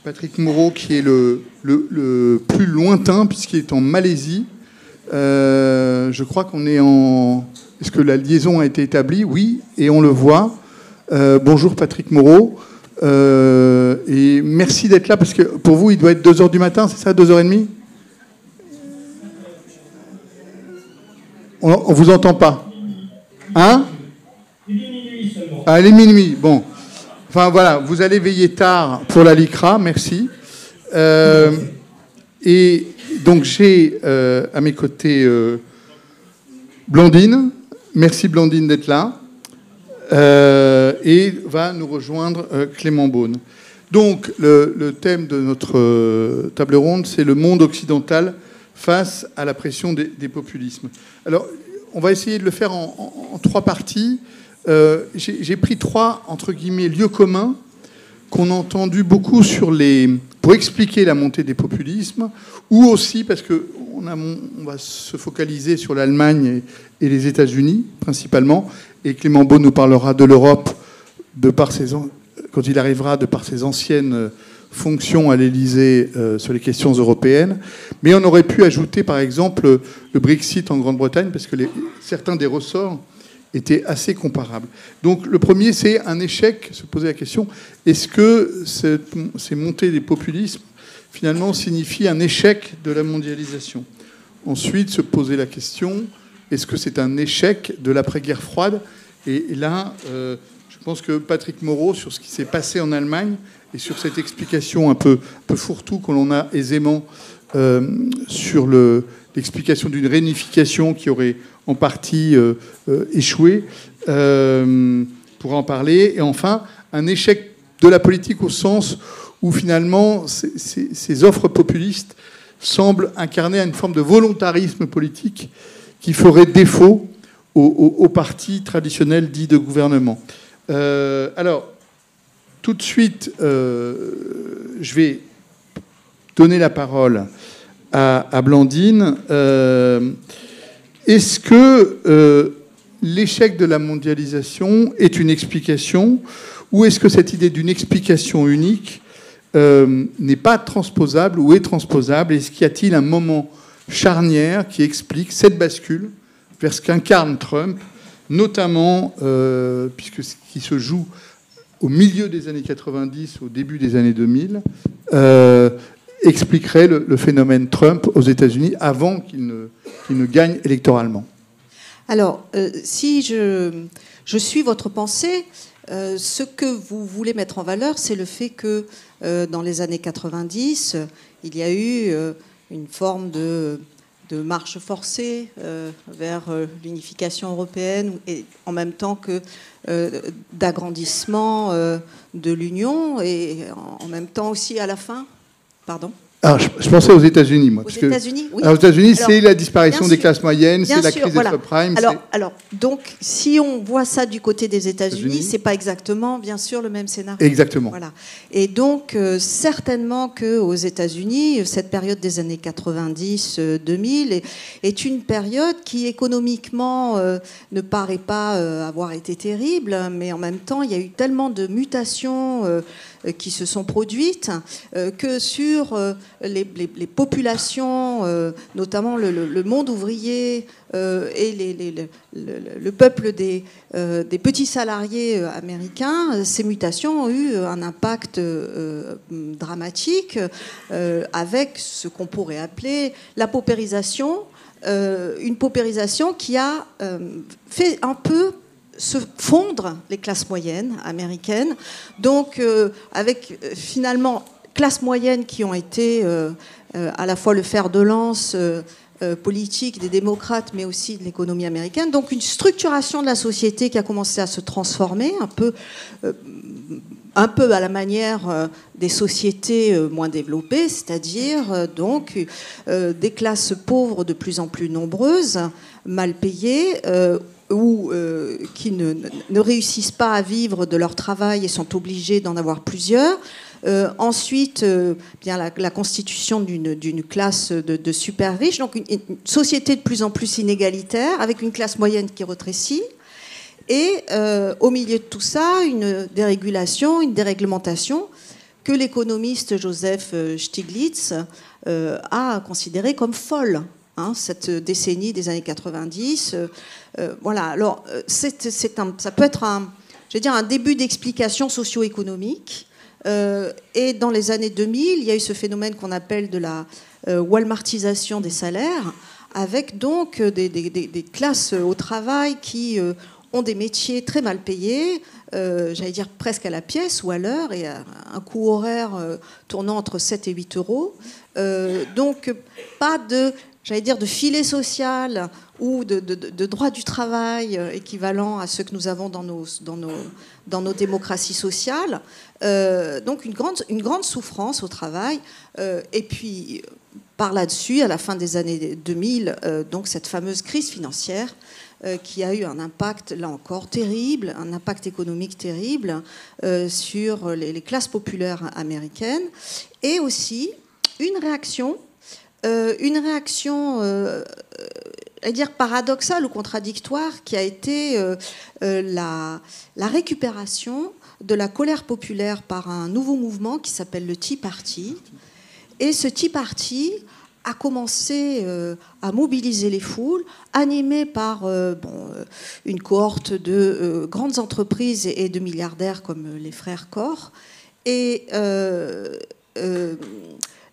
Patrick Moreau, qui est le plus lointain, puisqu'il est en Malaisie. Je crois qu'on est en... Est-ce que la liaison a été établie? Oui, et on le voit. Bonjour Patrick Moreau. Et merci d'être là, parce que pour vous, il doit être 2h du matin, c'est ça, 2h30? On ne vous entend pas. Hein? Il est minuit seulement. Ah, il est minuit, bon. Enfin voilà, vous allez veiller tard pour la LICRA, merci. Et donc j'ai à mes côtés Blandine. Merci Blandine d'être là. Et va nous rejoindre Clément Beaune. Donc le thème de notre table ronde, c'est le monde occidental face à la pression des populismes. Alors on va essayer de le faire en 3 parties. J'ai pris 3, entre guillemets, lieux communs qu'on a entendu beaucoup pour expliquer la montée des populismes, ou aussi parce qu'on va se focaliser sur l'Allemagne et les États-Unis, principalement, et Clément Beaune nous parlera de l'Europe quand il arrivera, de par ses anciennes fonctions à l'Élysée sur les questions européennes. Mais on aurait pu ajouter, par exemple, le Brexit en Grande-Bretagne, parce que certains des ressorts étaient assez comparables. Donc le premier, c'est un échec, se poser la question, est-ce que ces montées des populismes, finalement, signifient un échec de la mondialisation? Ensuite, se poser la question, est-ce que c'est un échec de l'après-guerre froide? Et là, je pense que Patrick Moreau, sur ce qui s'est passé en Allemagne, et sur cette explication un peu fourre-tout que l'on a aisément sur l'explication d'une réunification qui aurait en partie échoué, pour en parler. Et enfin, un échec de la politique au sens où finalement ces offres populistes semblent incarner une forme de volontarisme politique qui ferait défaut aux partis traditionnels dits de gouvernement. Alors, tout de suite, je vais donner la parole à Blandine. Est-ce que l'échec de la mondialisation est une explication, ou est-ce que cette idée d'une explication unique n'est pas transposable ou est transposable? Est-ce qu'il y a-t-il un moment charnière qui explique cette bascule vers ce qu'incarne Trump, notamment puisque ce qui se joue au milieu des années 90, au début des années 2000, expliquerait le phénomène Trump aux États-Unis avant qu'il ne gagne électoralement? Alors, si je suis votre pensée, ce que vous voulez mettre en valeur, c'est le fait que dans les années 90, il y a eu une forme de marche forcée vers l'unification européenne, et en même temps que d'agrandissement de l'Union, et en même temps aussi à la fin... Pardon ? Alors, je pensais aux États-Unis, moi. Aux États-Unis, oui. Aux États-Unis, c'est la disparition des classes moyennes, c'est la crise des subprimes. Alors, donc, si on voit ça du côté des États-Unis, c'est pas exactement, bien sûr, le même scénario. Exactement. Voilà. Et donc, certainement qu'aux États-Unis, cette période des années 90-2000 est une période qui, économiquement, ne paraît pas avoir été terrible, mais en même temps, il y a eu tellement de mutations qui se sont produites que sur les populations, notamment le monde ouvrier et le peuple des petits salariés américains, ces mutations ont eu un impact dramatique avec ce qu'on pourrait appeler la paupérisation, une paupérisation qui a fait un peu se fondre les classes moyennes américaines, donc avec finalement classes moyennes qui ont été à la fois le fer de lance politique des démocrates, mais aussi de l'économie américaine. Donc une structuration de la société qui a commencé à se transformer un peu à la manière des sociétés moins développées, c'est-à-dire donc des classes pauvres de plus en plus nombreuses, mal payées, ou qui ne réussissent pas à vivre de leur travail et sont obligés d'en avoir plusieurs. Ensuite, bien la constitution d'une classe de super riches, donc une société de plus en plus inégalitaire, avec une classe moyenne qui rétrécit, et au milieu de tout ça, une dérégulation, une déréglementation, que l'économiste Joseph Stiglitz a considéré comme folle, hein, cette décennie des années 90. Voilà, alors ça peut être un début d'explication socio-économique. Et dans les années 2000, il y a eu ce phénomène qu'on appelle de la walmartisation des salaires, avec donc des classes au travail qui ont des métiers très mal payés, j'allais dire presque à la pièce ou à l'heure, et un coût horaire tournant entre 7 et 8 euros. Donc pas de, j'allais dire, de filet social ou de droit du travail équivalent à ceux que nous avons dans nos démocraties sociales. Donc une grande souffrance au travail. Et puis par là-dessus, à la fin des années 2000, donc cette fameuse crise financière qui a eu un impact, là encore, terrible, un impact économique terrible sur les classes populaires américaines, et aussi une réaction à dire paradoxale ou contradictoire, qui a été la récupération de la colère populaire par un nouveau mouvement qui s'appelle le Tea Party. Et ce Tea Party a commencé à mobiliser les foules, animé par une cohorte de grandes entreprises et de milliardaires comme les frères Koch. Et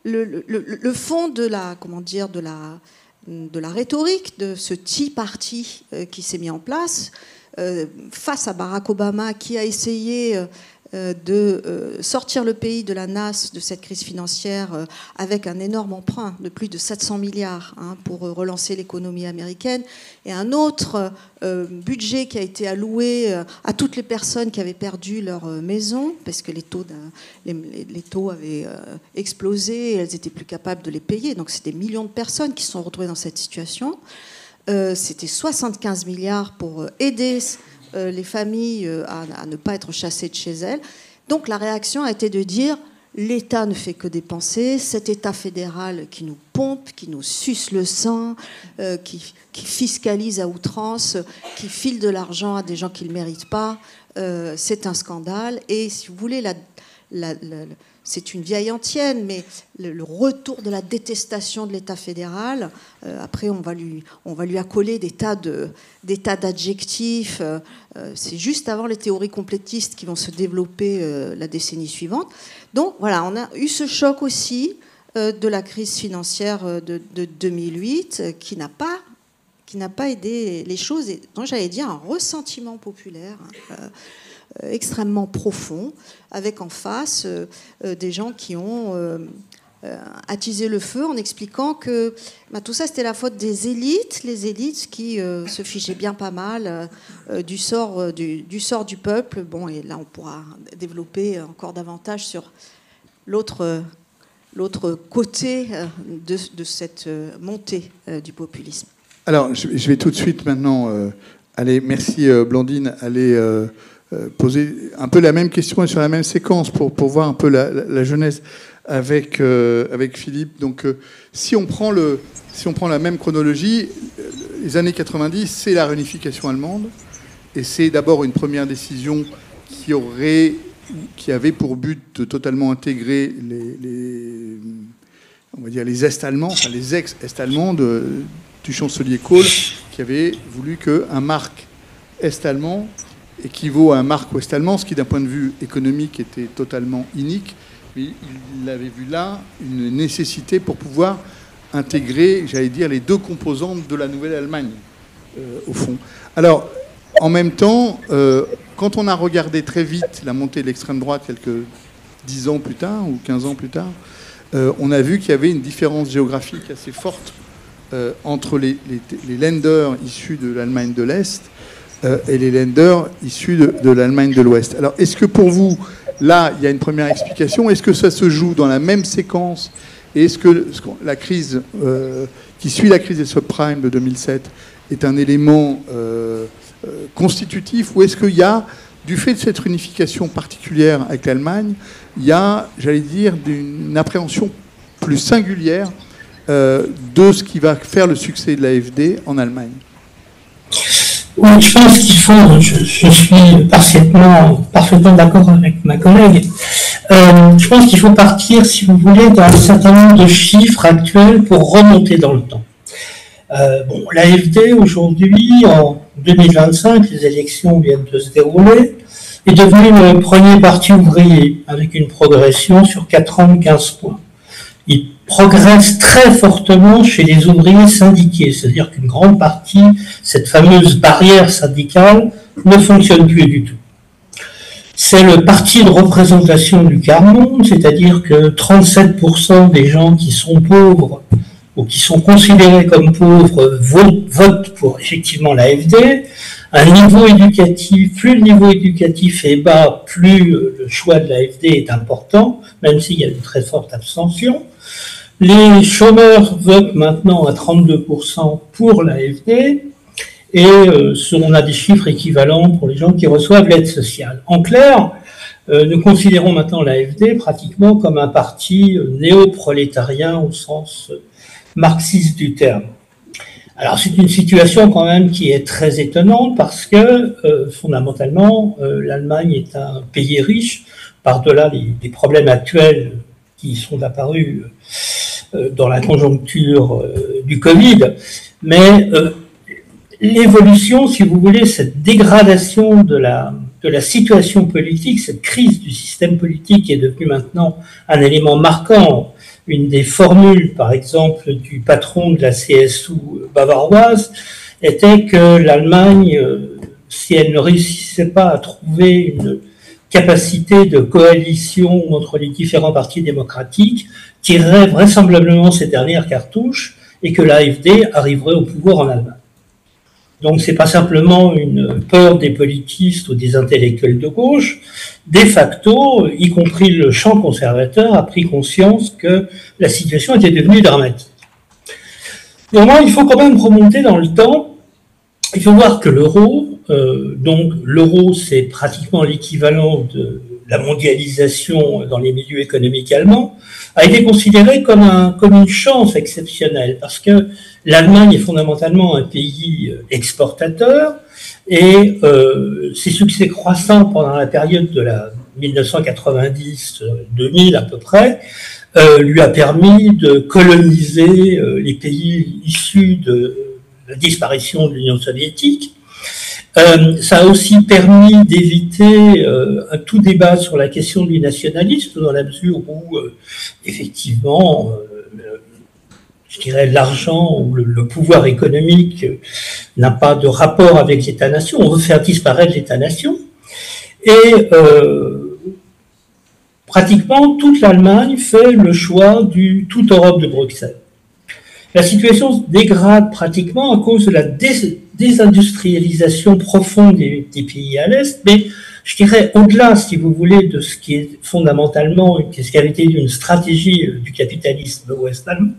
le fond de la rhétorique de ce Tea Party qui s'est mis en place face à Barack Obama, qui a essayé de sortir le pays de la nasse de cette crise financière avec un énorme emprunt de plus de 700 milliards pour relancer l'économie américaine, et un autre budget qui a été alloué à toutes les personnes qui avaient perdu leur maison parce que les taux avaient explosé et elles n'étaient plus capables de les payer. Donc c'est des millions de personnes qui se sont retrouvées dans cette situation. C'était 75 milliards pour aider les familles à ne pas être chassées de chez elles. Donc la réaction a été de dire l'État ne fait que dépenser, cet État fédéral qui nous pompe, qui nous suce le sang, qui fiscalise à outrance, qui file de l'argent à des gens qui ne le méritent pas, c'est un scandale. Et si vous voulez, c'est une vieille antienne, mais le retour de la détestation de l'État fédéral, après on va lui accoler des tas d'adjectifs. C'est juste avant les théories complétistes qui vont se développer la décennie suivante. Donc voilà, on a eu ce choc aussi de la crise financière de 2008 qui n'a pas aidé les choses, et dont j'allais dire un ressentiment populaire extrêmement profond, avec en face des gens qui ont attisé le feu en expliquant que tout ça c'était la faute des élites, les élites qui se fichaient bien pas mal du sort du peuple. Bon, et là on pourra développer encore davantage sur l'autre côté de cette montée du populisme. Alors je vais tout de suite maintenant merci Blandine, aller poser un peu la même question et sur la même séquence pour voir un peu la genèse avec Philippe. Donc, si on prend la même chronologie, les années 90, c'est la réunification allemande, et c'est d'abord une première décision qui avait pour but de totalement intégrer les Est-Allemands, enfin les ex-Est-Allemands du chancelier Kohl, qui avait voulu qu'un marque Est-Allemand équivaut à un marque ouest-allemand, ce qui d'un point de vue économique était totalement inique, mais il avait vu là une nécessité pour pouvoir intégrer, j'allais dire, les deux composantes de la nouvelle Allemagne, au fond. Alors, en même temps, quand on a regardé très vite la montée de l'extrême droite, quelques 10 ans plus tard, ou 15 ans plus tard, on a vu qu'il y avait une différence géographique assez forte entre les Länder issus de l'Allemagne de l'Est et les Länder issus de l'Allemagne de l'Ouest. Alors, est-ce que pour vous, là, il y a une première explication? Est-ce que ça se joue dans la même séquence? Et est-ce que la crise qui suit la crise des subprimes de 2007 est un élément constitutif? Ou est-ce qu'il y a, du fait de cette réunification particulière avec l'Allemagne, il y a, j'allais dire, une appréhension plus singulière de ce qui va faire le succès de l'AfD en Allemagne? Oui, je pense qu'il faut, je suis parfaitement d'accord avec ma collègue, Je pense qu'il faut partir, si vous voulez, d'un certain nombre de chiffres actuels pour remonter dans le temps. Bon, l'AfD, aujourd'hui, en 2025, les élections viennent de se dérouler, est devenu le premier parti ouvrier, avec une progression sur 4 ans de 15 points. Il progresse très fortement chez les ouvriers syndiqués, c'est-à-dire qu'une grande partie, cette fameuse barrière syndicale, ne fonctionne plus du tout. C'est le parti de représentation du quart-monde, c'est-à-dire que 37% des gens qui sont pauvres ou qui sont considérés comme pauvres votent pour effectivement l'AfD. Un niveau éducatif, plus le niveau éducatif est bas, plus le choix de l'AfD est important, même s'il y a une très forte abstention. Les chômeurs votent maintenant à 32% pour l'AfD, et on a des chiffres équivalents pour les gens qui reçoivent l'aide sociale. En clair, nous considérons maintenant l'AfD pratiquement comme un parti néo-prolétarien au sens marxiste du terme. Alors c'est une situation quand même qui est très étonnante parce que fondamentalement l'Allemagne est un pays riche par-delà les problèmes actuels qui sont apparus dans la conjoncture du Covid, mais l'évolution, si vous voulez, cette dégradation de la situation politique, cette crise du système politique est devenue maintenant un élément marquant. Une des formules, par exemple, du patron de la CSU bavaroise était que l'Allemagne, si elle ne réussissait pas à trouver une capacité de coalition entre les différents partis démocratiques, tirerait vraisemblablement ses dernières cartouches et que l'AfD arriverait au pouvoir en Allemagne. Donc c'est pas simplement une peur des politistes ou des intellectuels de gauche. De facto, y compris le champ conservateur a pris conscience que la situation était devenue dramatique. Néanmoins, il faut quand même remonter dans le temps. Il faut voir que l'euro, donc l'euro c'est pratiquement l'équivalent de la mondialisation dans les milieux économiques allemands, a été considéré comme une chance exceptionnelle parce que l'Allemagne est fondamentalement un pays exportateur et ses succès croissants pendant la période de la 1990-2000 à peu près lui a permis de coloniser les pays issus de la disparition de l'Union soviétique. Ça a aussi permis d'éviter un tout débat sur la question du nationalisme, dans la mesure où, effectivement, je dirais l'argent ou le pouvoir économique n'a pas de rapport avec l'État-nation. On veut faire disparaître l'État-nation. Et pratiquement toute l'Allemagne fait le choix du toute Europe de Bruxelles. La situation se dégrade pratiquement à cause de la désindustrialisation profonde des pays à l'Est, mais je dirais au-delà, si vous voulez, de ce qui est fondamentalement, ce qui avait été une stratégie du capitalisme ouest-allemand.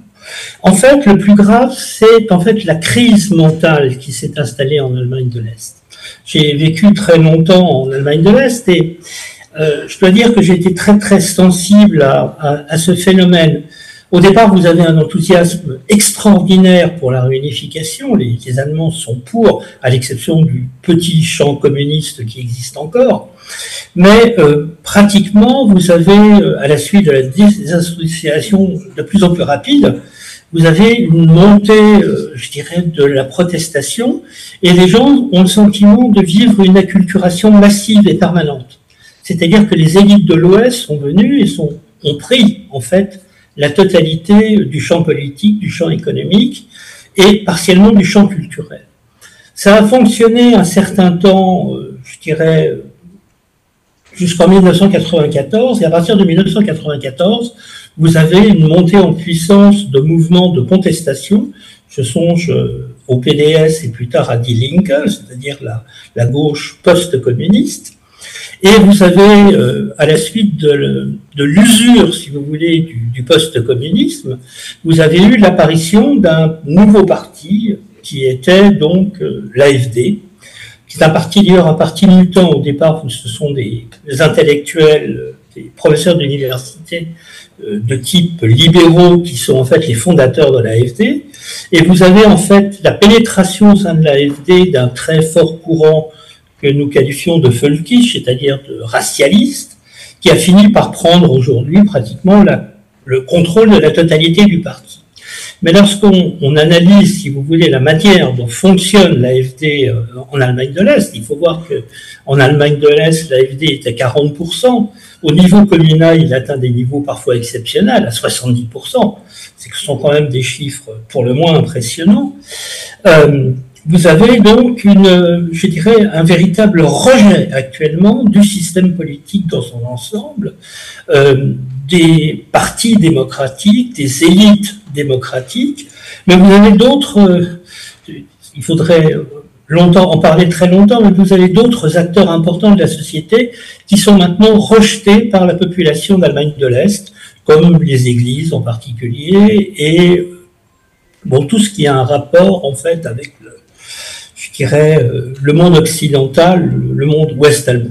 En fait, le plus grave, c'est en fait la crise mentale qui s'est installée en Allemagne de l'Est. J'ai vécu très longtemps en Allemagne de l'Est et je dois dire que j'ai été très très sensible à ce phénomène. Au départ, vous avez un enthousiasme extraordinaire pour la réunification. Les Allemands sont pour, à l'exception du petit champ communiste qui existe encore. Mais pratiquement, vous avez, à la suite de la désindustrialisation de plus en plus rapide, vous avez une montée, je dirais, de la protestation, et les gens ont le sentiment de vivre une acculturation massive et permanente. C'est-à-dire que les élites de l'Ouest sont venues et ont pris, en fait, la totalité du champ politique, du champ économique et partiellement du champ culturel. Ça a fonctionné un certain temps, je dirais, jusqu'en 1994, et à partir de 1994, vous avez une montée en puissance de mouvements de contestation. Je songe au PDS et plus tard à Die Linke, c'est-à-dire la gauche post-communiste. Et vous avez, à la suite de l'usure, si vous voulez, du post-communisme, vous avez eu l'apparition d'un nouveau parti qui était donc l'AfD, qui est un parti d'ailleurs un parti mutant au départ, où ce sont des intellectuels, des professeurs d'université de type libéraux qui sont en fait les fondateurs de l'AfD. Et vous avez en fait la pénétration au sein de l'AfD d'un très fort courant que nous qualifions de völkisch, c'est-à-dire de racialiste, qui a fini par prendre aujourd'hui pratiquement le contrôle de la totalité du parti. Mais lorsqu'on analyse, si vous voulez, la manière dont fonctionne l'AfD en Allemagne de l'Est, il faut voir qu'en Allemagne de l'Est, l'AfD est à 40%. Au niveau communal, il atteint des niveaux parfois exceptionnels, à 70%. Ce sont quand même des chiffres pour le moins impressionnants. Vous avez donc je dirais, un véritable rejet actuellement du système politique dans son ensemble, des partis démocratiques, des élites démocratiques, mais vous avez d'autres, il faudrait en parler très longtemps, mais vous avez d'autres acteurs importants de la société qui sont maintenant rejetés par la population d'Allemagne de l'Est, comme les églises en particulier, et bon, tout ce qui a un rapport en fait avec le monde occidental, le monde ouest allemand.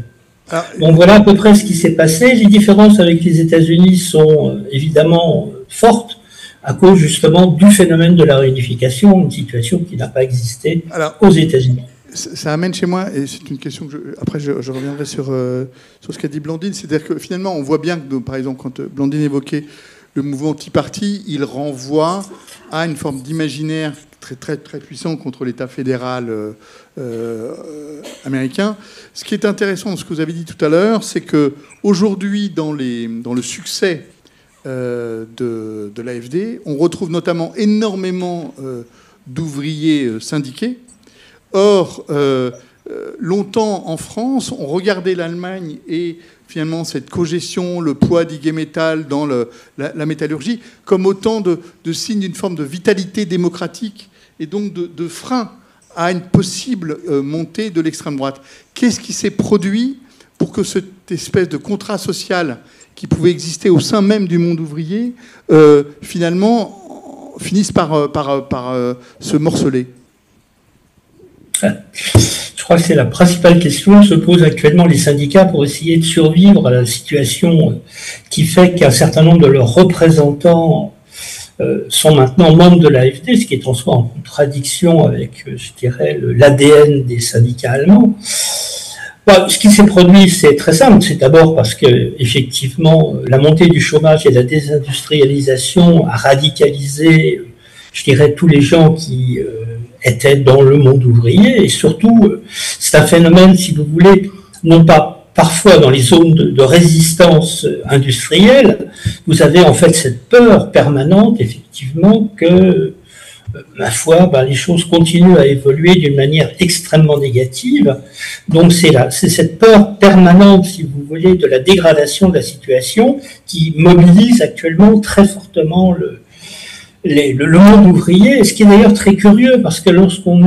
Bon, voilà à peu près ce qui s'est passé. Les différences avec les États-Unis sont évidemment fortes à cause justement du phénomène de la réunification, une situation qui n'a pas existé aux États-Unis. Ça amène chez moi, et c'est une question que après je reviendrai sur ce qu'a dit Blandine, c'est-à-dire que finalement on voit bien que, par exemple, quand Blandine évoquait le mouvement anti-parti, il renvoie à une forme d'imaginaire très, très, très puissant contre l'État fédéral américain. Ce qui est intéressant dans ce que vous avez dit tout à l'heure, c'est qu'aujourd'hui, dans le succès de l'AfD, on retrouve notamment énormément d'ouvriers syndiqués. Or, longtemps en France, on regardait l'Allemagne et finalement cette cogestion, le poids d'Ig Metall dans la métallurgie, comme autant de signes d'une forme de vitalité démocratique et donc de frein à une possible montée de l'extrême droite. Qu'est-ce qui s'est produit pour que cette espèce de contrat social qui pouvait exister au sein même du monde ouvrier, finalement, finisse par se morceler ? Je crois que c'est la principale question que se posent actuellement les syndicats pour essayer de survivre à la situation qui fait qu'un certain nombre de leurs représentants sont maintenant membres de l'AfD, ce qui est en soi en contradiction avec, je dirais, l'ADN des syndicats allemands. Bon, ce qui s'est produit, c'est très simple. C'est d'abord parce que, effectivement, la montée du chômage et la désindustrialisation a radicalisé, je dirais, tous les gens qui étaient dans le monde ouvrier. Et surtout, c'est un phénomène, si vous voulez, non pas parfois dans les zones de résistance industrielle, vous avez en fait cette peur permanente, effectivement, que, ma foi, les choses continuent à évoluer d'une manière extrêmement négative. Donc c'est cette peur permanente, si vous voulez, de la dégradation de la situation qui mobilise actuellement très fortement le monde ouvrier, ce qui est d'ailleurs très curieux, parce que lorsqu'on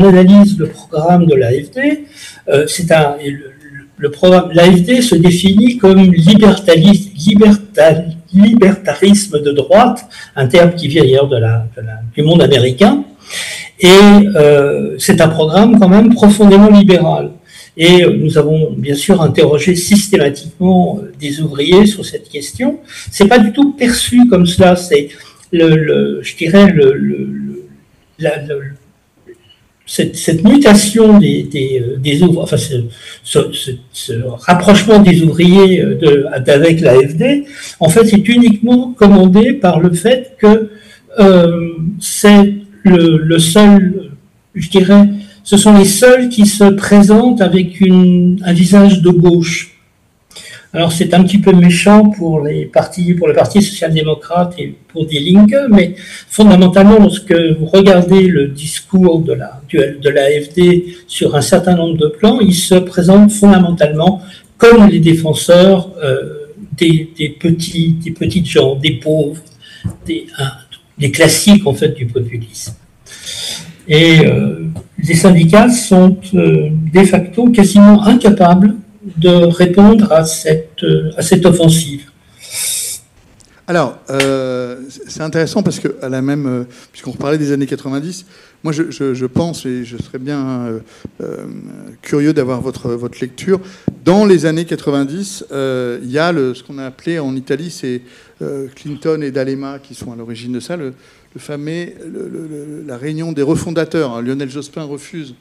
analyse le programme de l'AfD, le programme l'AfD se définit comme libertarisme de droite, un terme qui vient d'ailleurs du monde américain, et c'est un programme quand même profondément libéral. Et nous avons bien sûr interrogé systématiquement des ouvriers sur cette question. C'est pas du tout perçu comme cela. C'est je dirais cette mutation des ouvriers, enfin ce rapprochement des ouvriers avec l'AfD, en fait, c'est uniquement commandé par le fait que c'est le seul, je dirais, ce sont les seuls qui se présentent avec un visage de gauche. Alors c'est un petit peu méchant pour le Parti social-démocrate et pour Die Linke, mais fondamentalement, lorsque vous regardez le discours de l'AfD sur un certain nombre de plans, ils se présentent fondamentalement comme les défenseurs des petites gens, des pauvres, des classiques en fait du populisme. Et les syndicats sont de facto quasiment incapables de répondre à cette offensive. Alors, c'est intéressant parce que, puisqu'on reparlait des années 90, moi je pense, et je serais bien curieux d'avoir votre lecture, dans les années 90, il y a ce qu'on a appelé en Italie, c'est Clinton et D'Alema qui sont à l'origine de ça, la réunion des refondateurs. Lionel Jospin refuse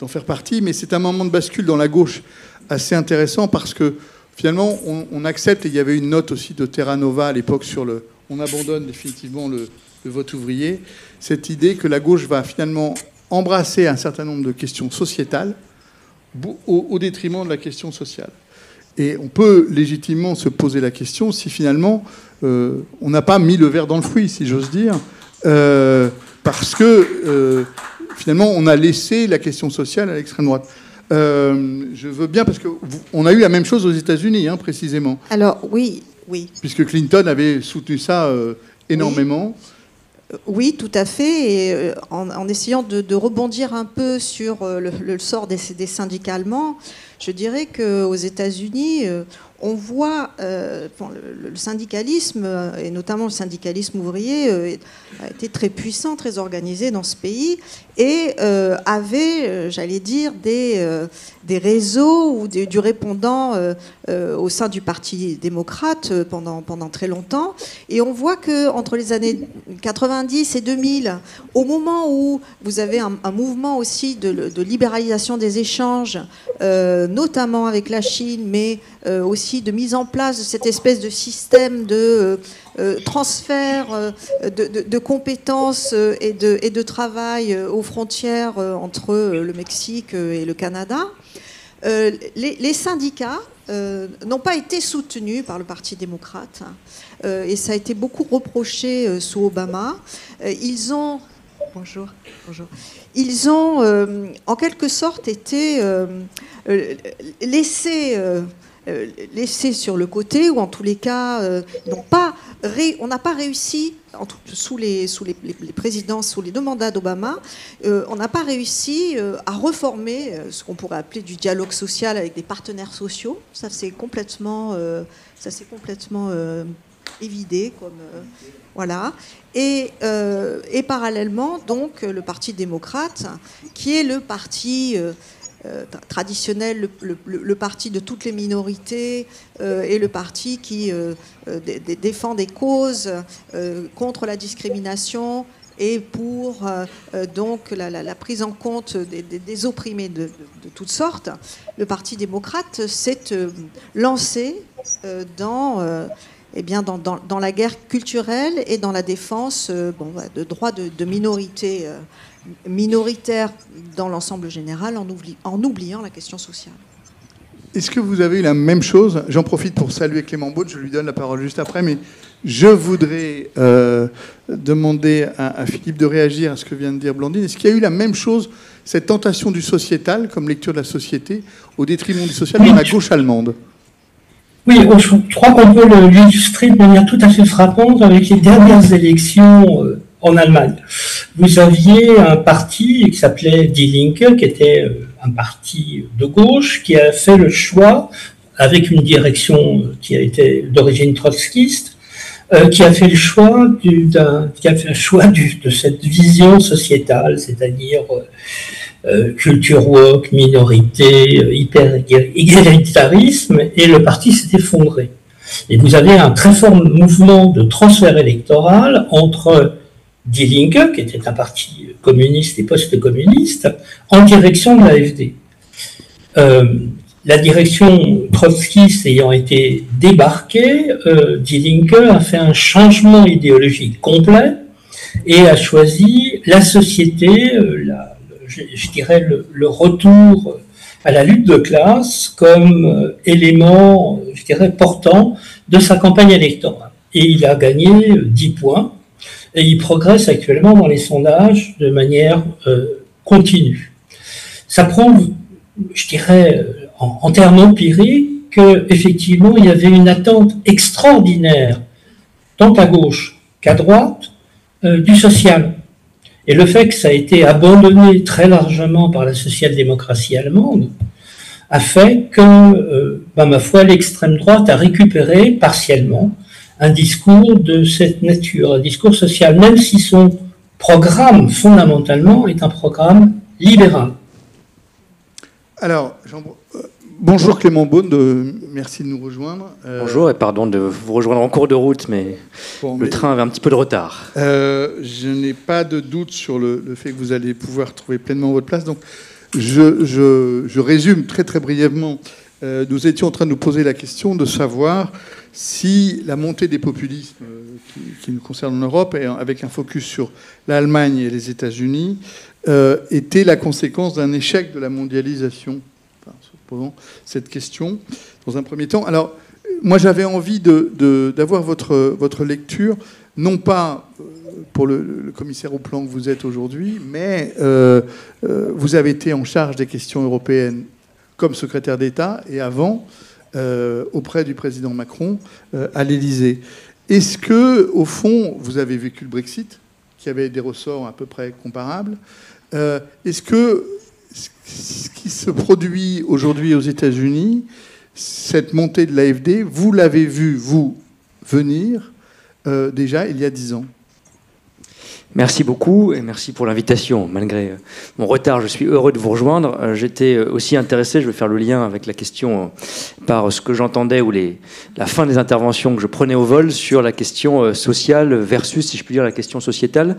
d'en faire partie, mais c'est un moment de bascule dans la gauche assez intéressant parce que finalement, on accepte, et il y avait une note aussi de Terra Nova à l'époque sur on abandonne définitivement le vote ouvrier, cette idée que la gauche va finalement embrasser un certain nombre de questions sociétales au détriment de la question sociale. Et on peut légitimement se poser la question si finalement on n'a pas mis le verre dans le fruit, si j'ose dire, parce que finalement on a laissé la question sociale à l'extrême droite. Je veux bien, parce qu'on a eu la même chose aux États-Unis, hein, précisément. Alors oui. Puisque Clinton avait soutenu ça énormément. Oui, tout à fait. Et en essayant de rebondir un peu sur le sort des syndicats allemands, je dirais qu'aux États-Unis, on voit le syndicalisme, et notamment le syndicalisme ouvrier, a été très puissant, très organisé dans ce pays, et avait, j'allais dire, des réseaux ou du répondant au sein du Parti démocrate pendant très longtemps. Et on voit qu'entre les années 90 et 2000, au moment où vous avez un mouvement aussi de libéralisation des échanges, notamment avec la Chine, mais aussi de mise en place de cette espèce de système de transfert de compétences et de travail aux frontières entre le Mexique et le Canada, les syndicats n'ont pas été soutenus par le Parti démocrate, et ça a été beaucoup reproché sous Obama. Ils ont en quelque sorte été laissés sur le côté, ou en tous les cas, on n'a pas réussi, sous les présidents, sous les deux mandats d'Obama, on n'a pas réussi à reformer ce qu'on pourrait appeler du dialogue social avec des partenaires sociaux. Ça s'est complètement évidé, voilà. Et parallèlement, donc, le Parti démocrate, qui est le parti traditionnel, le parti de toutes les minorités, et le parti qui défend des causes contre la discrimination et pour donc la prise en compte des opprimés de toutes sortes. Le Parti démocrate s'est lancé dans la guerre culturelle et dans la défense de droits de minorités minoritaires dans l'ensemble général, en oubliant la question sociale. Est-ce que vous avez eu la même chose? J'en profite pour saluer Clément Beaune, je lui donne la parole juste après, mais je voudrais demander à Philippe de réagir à ce que vient de dire Blandine. Est-ce qu'il y a eu la même chose, cette tentation du sociétal, comme lecture de la société, au détriment du social dans la gauche allemande? Oui, je crois qu'on peut l'illustrer de manière tout à fait frappante avec les dernières élections en Allemagne. Vous aviez un parti qui s'appelait Die Linke, qui était un parti de gauche, qui a fait le choix, avec une direction qui a été d'origine trotskiste, qui a fait le choix de cette vision sociétale, c'est-à-dire culture woke, minorité, hyper-égalitarisme, et le parti s'est effondré. Et vous avez un très fort mouvement de transfert électoral entre Die Linke, qui était un parti communiste et post-communiste, en direction de l'AfD. La direction trotskiste ayant été débarquée, Die Linke a fait un changement idéologique complet et a choisi la société, je dirais le retour à la lutte de classe comme élément, je dirais, portant de sa campagne électorale. Et il a gagné 10 points. Et il progresse actuellement dans les sondages de manière continue. Ça prouve, je dirais, en termes empiriques, qu'effectivement, il y avait une attente extraordinaire, tant à gauche qu'à droite, du social. Et le fait que ça a été abandonné très largement par la social-démocratie allemande a fait que, ma foi, l'extrême droite a récupéré partiellement un discours de cette nature, un discours social, même si son programme, fondamentalement, est un programme libéral. Alors, bonjour Clément Beaune, merci de nous rejoindre. Bonjour, et pardon de vous rejoindre en cours de route, mais le train avait un petit peu de retard. Je n'ai pas de doute sur le fait que vous allez pouvoir trouver pleinement votre place, donc je résume très très brièvement nous étions en train de nous poser la question de savoir si la montée des populismes qui nous concernent en Europe, et avec un focus sur l'Allemagne et les États-Unis, était la conséquence d'un échec de la mondialisation. Enfin, se posant cette question dans un premier temps. Alors, moi, j'avais envie d'avoir votre lecture, non pas pour le commissaire au plan que vous êtes aujourd'hui, mais vous avez été en charge des questions européennes comme secrétaire d'État et avant, auprès du président Macron, à l'Élysée. Est-ce que, au fond, vous avez vécu le Brexit, qui avait des ressorts à peu près comparables. Est-ce que ce qui se produit aujourd'hui aux États-Unis, cette montée de l'AfD, vous l'avez vu, vous, venir déjà il y a 10 ans? Merci beaucoup et merci pour l'invitation. Malgré mon retard, je suis heureux de vous rejoindre. J'étais aussi intéressé, je vais faire le lien avec la question par ce que j'entendais ou la fin des interventions que je prenais au vol sur la question sociale versus, si je puis dire, la question sociétale.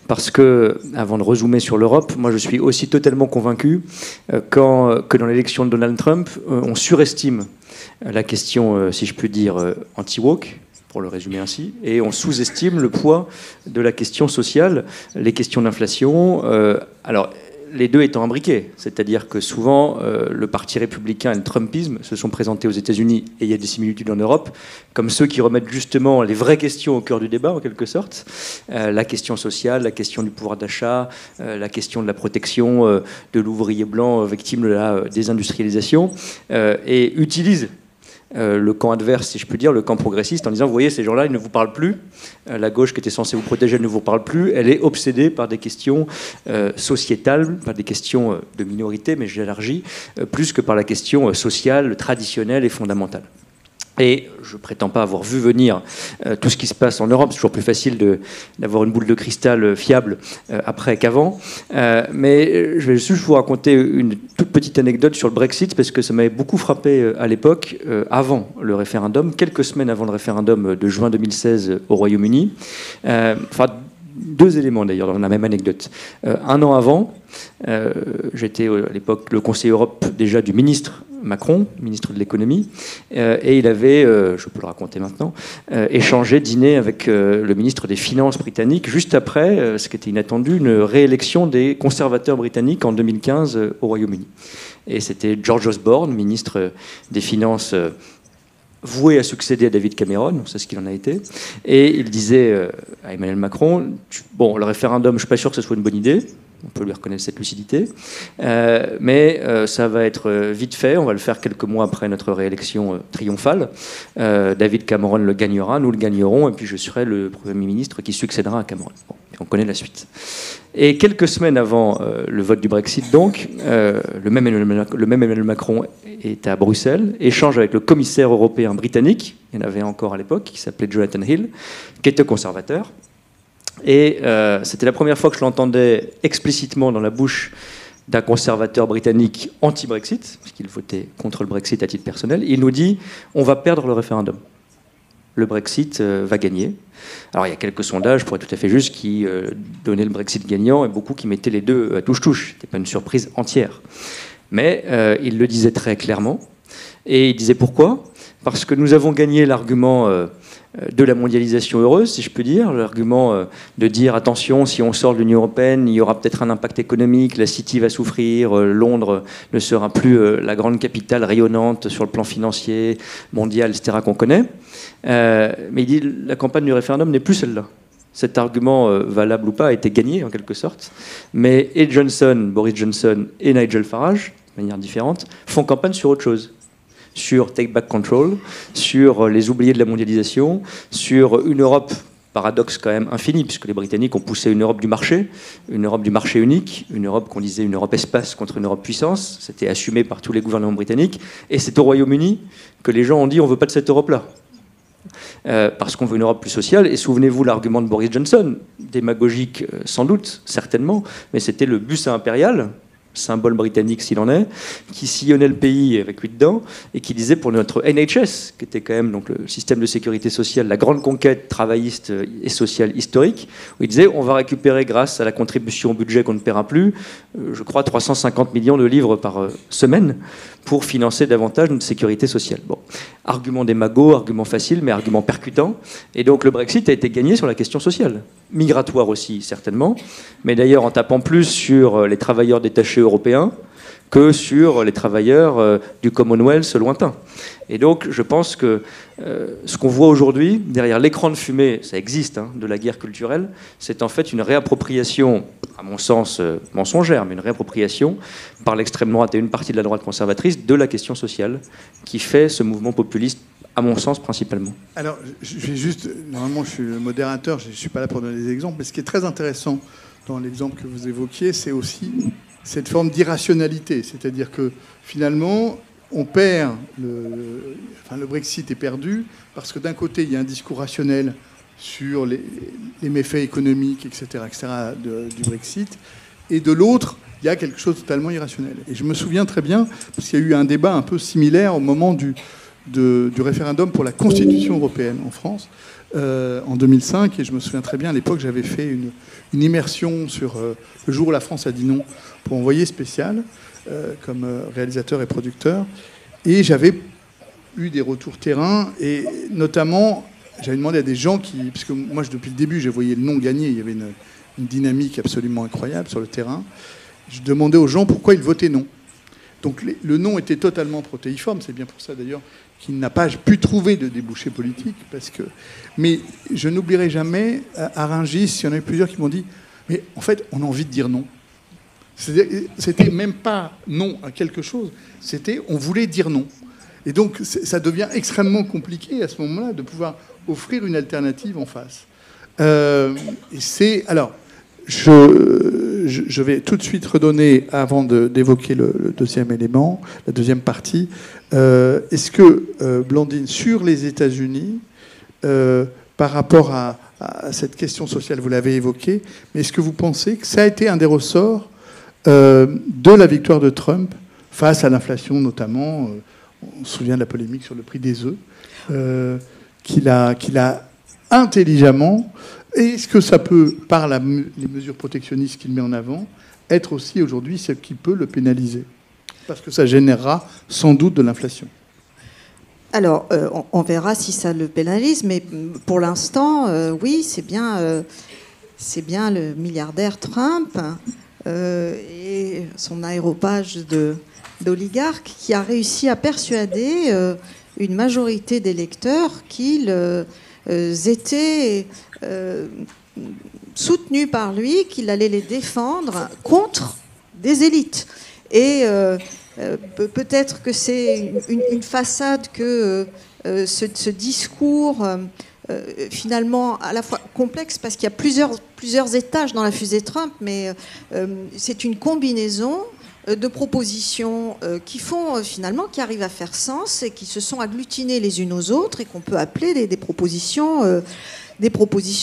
Parce que, avant de rezoomer sur l'Europe, moi je suis aussi totalement convaincu que dans l'élection de Donald Trump, on surestime la question, si je puis dire, anti-woke, pour le résumer ainsi, et on sous-estime le poids de la question sociale, les questions d'inflation. Alors, les deux étant imbriqués, c'est-à-dire que souvent, le parti républicain et le trumpisme se sont présentés aux États-Unis, et il y a des similitudes en Europe, comme ceux qui remettent justement les vraies questions au cœur du débat, en quelque sorte. La question sociale, la question du pouvoir d'achat, la question de la protection de l'ouvrier blanc victime de la désindustrialisation, et utilisent le camp adverse, si je peux dire, le camp progressiste, en disant, vous voyez, ces gens-là, ils ne vous parlent plus. La gauche qui était censée vous protéger, elle ne vous parle plus. Elle est obsédée par des questions sociétales, par des questions de minorité, mais j'élargis, plus que par la question sociale, traditionnelle et fondamentale. Et je ne prétends pas avoir vu venir tout ce qui se passe en Europe. C'est toujours plus facile d'avoir une boule de cristal fiable après qu'avant. Mais je vais juste vous raconter une toute petite anecdote sur le Brexit, parce que ça m'avait beaucoup frappé à l'époque, avant le référendum, quelques semaines avant le référendum de juin 2016 au Royaume-Uni. Enfin, deux éléments d'ailleurs dans la même anecdote. Un an avant, j'étais à l'époque le conseiller Europe déjà du ministre Macron, ministre de l'économie, et il avait, je peux le raconter maintenant, dîné avec le ministre des Finances britannique juste après, ce qui était inattendu, une réélection des conservateurs britanniques en 2015 au Royaume-Uni. Et c'était George Osborne, ministre des Finances voué à succéder à David Cameron, c'est ce qu'il en a été, et il disait à Emmanuel Macron, bon, le référendum, je ne suis pas sûr que ce soit une bonne idée, on peut lui reconnaître cette lucidité, mais ça va être vite fait, on va le faire quelques mois après notre réélection triomphale. David Cameron le gagnera, nous le gagnerons, et puis je serai le Premier ministre qui succédera à Cameron. Bon, on connaît la suite. Et quelques semaines avant le vote du Brexit, donc, le même Emmanuel Macron est à Bruxelles, échange avec le commissaire européen britannique, il y en avait encore à l'époque, qui s'appelait Jonathan Hill, qui était conservateur. Et c'était la première fois que je l'entendais explicitement dans la bouche d'un conservateur britannique anti-Brexit, puisqu'il votait contre le Brexit à titre personnel. Il nous dit « on va perdre le référendum. Le Brexit va gagner ». Alors il y a quelques sondages, pour être tout à fait juste, qui donnaient le Brexit gagnant, et beaucoup qui mettaient les deux à touche-touche. Ce n'était pas une surprise entière. Mais il le disait très clairement. Et il disait pourquoi ? Parce que nous avons gagné l'argument de la mondialisation heureuse, si je peux dire, l'argument de dire attention, si on sort de l'Union européenne, il y aura peut-être un impact économique, la City va souffrir, Londres ne sera plus la grande capitale rayonnante sur le plan financier, mondial, etc. qu'on connaît. Mais il dit la campagne du référendum n'est plus celle-là. Cet argument, valable ou pas, a été gagné en quelque sorte. Mais et Boris Johnson et Nigel Farage, de manière différente, font campagne sur autre chose. Sur Take Back Control, sur les oubliés de la mondialisation, sur une Europe, paradoxe quand même infini, puisque les Britanniques ont poussé une Europe du marché unique, une Europe qu'on disait une Europe espace contre une Europe puissance, c'était assumé par tous les gouvernements britanniques, et c'est au Royaume-Uni que les gens ont dit on ne veut pas de cette Europe-là. Parce qu'on veut une Europe plus sociale, et souvenez-vous l'argument de Boris Johnson, démagogique sans doute, certainement, mais c'était le bus impérial, symbole britannique s'il en est, qui sillonnait le pays avec 8 dents et qui disait pour notre NHS, qui était quand même donc le système de sécurité sociale, la grande conquête travailliste et sociale historique, où il disait on va récupérer grâce à la contribution au budget qu'on ne paiera plus, je crois 350 millions de livres par semaine pour financer davantage notre sécurité sociale. Bon, argument démago, argument facile, mais argument percutant. Et donc le Brexit a été gagné sur la question sociale. Migratoire aussi, certainement, mais d'ailleurs en tapant plus sur les travailleurs détachés européens que sur les travailleurs du Commonwealth lointain. Et donc, je pense que ce qu'on voit aujourd'hui, derrière l'écran de fumée, ça existe, hein, de la guerre culturelle, c'est en fait une réappropriation, à mon sens mensongère, mais une réappropriation par l'extrême droite et une partie de la droite conservatrice de la question sociale qui fait ce mouvement populiste, à mon sens, principalement. Alors, je vais juste... Normalement, je suis le modérateur, je ne suis pas là pour donner des exemples, mais ce qui est très intéressant dans l'exemple que vous évoquiez, c'est aussi cette forme d'irrationalité. C'est-à-dire que, finalement, on perd... le Brexit est perdu parce que, d'un côté, il y a un discours rationnel sur les méfaits économiques, etc., du Brexit, et de l'autre, il y a quelque chose de totalement irrationnel. Et je me souviens très bien, parce qu'il y a eu un débat un peu similaire au moment du référendum pour la Constitution européenne en France, en 2005, et je me souviens très bien, à l'époque, j'avais fait une immersion sur le jour où la France a dit non pour Envoyé spécial, comme réalisateur et producteur, et j'avais eu des retours terrain, et notamment, j'avais demandé à des gens parce que moi, depuis le début, j'ai voyé le non gagner, il y avait une dynamique absolument incroyable sur le terrain, je demandais aux gens pourquoi ils votaient non. Donc le non était totalement protéiforme, c'est bien pour ça d'ailleurs qu'il n'a pas pu trouver de débouché politique. Mais je n'oublierai jamais, à Rungis, il y en a eu plusieurs qui m'ont dit « Mais en fait, on a envie de dire non ». C'était même pas non à quelque chose, c'était on voulait dire non. Et donc ça devient extrêmement compliqué à ce moment-là de pouvoir offrir une alternative en face. Alors, je vais tout de suite redonner, avant d'évoquer le deuxième élément, la deuxième partie. Est-ce que, Blandine, sur les États-Unis, par rapport à cette question sociale, vous l'avez évoqué, mais est-ce que vous pensez que ça a été un des ressorts de la victoire de Trump face à l'inflation, notamment, on se souvient de la polémique sur le prix des œufs, qu'il a intelligemment... Est-ce que ça peut, par les mesures protectionnistes qu'il met en avant, être aussi aujourd'hui ce qui peut le pénaliser? Parce que ça générera sans doute de l'inflation. Alors, on verra si ça le pénalise, mais pour l'instant, oui, c'est bien le milliardaire Trump et son aéropage d'oligarques qui a réussi à persuader une majorité d'électeurs qu'ils étaient soutenus par lui, qu'il allait les défendre contre des élites. Et peut-être que c'est une façade que ce discours, finalement, à la fois complexe, parce qu'il y a plusieurs étages dans la fusée Trump, mais c'est une combinaison de propositions qui font finalement, qui arrivent à faire sens et qui se sont agglutinées les unes aux autres et qu'on peut appeler des propositions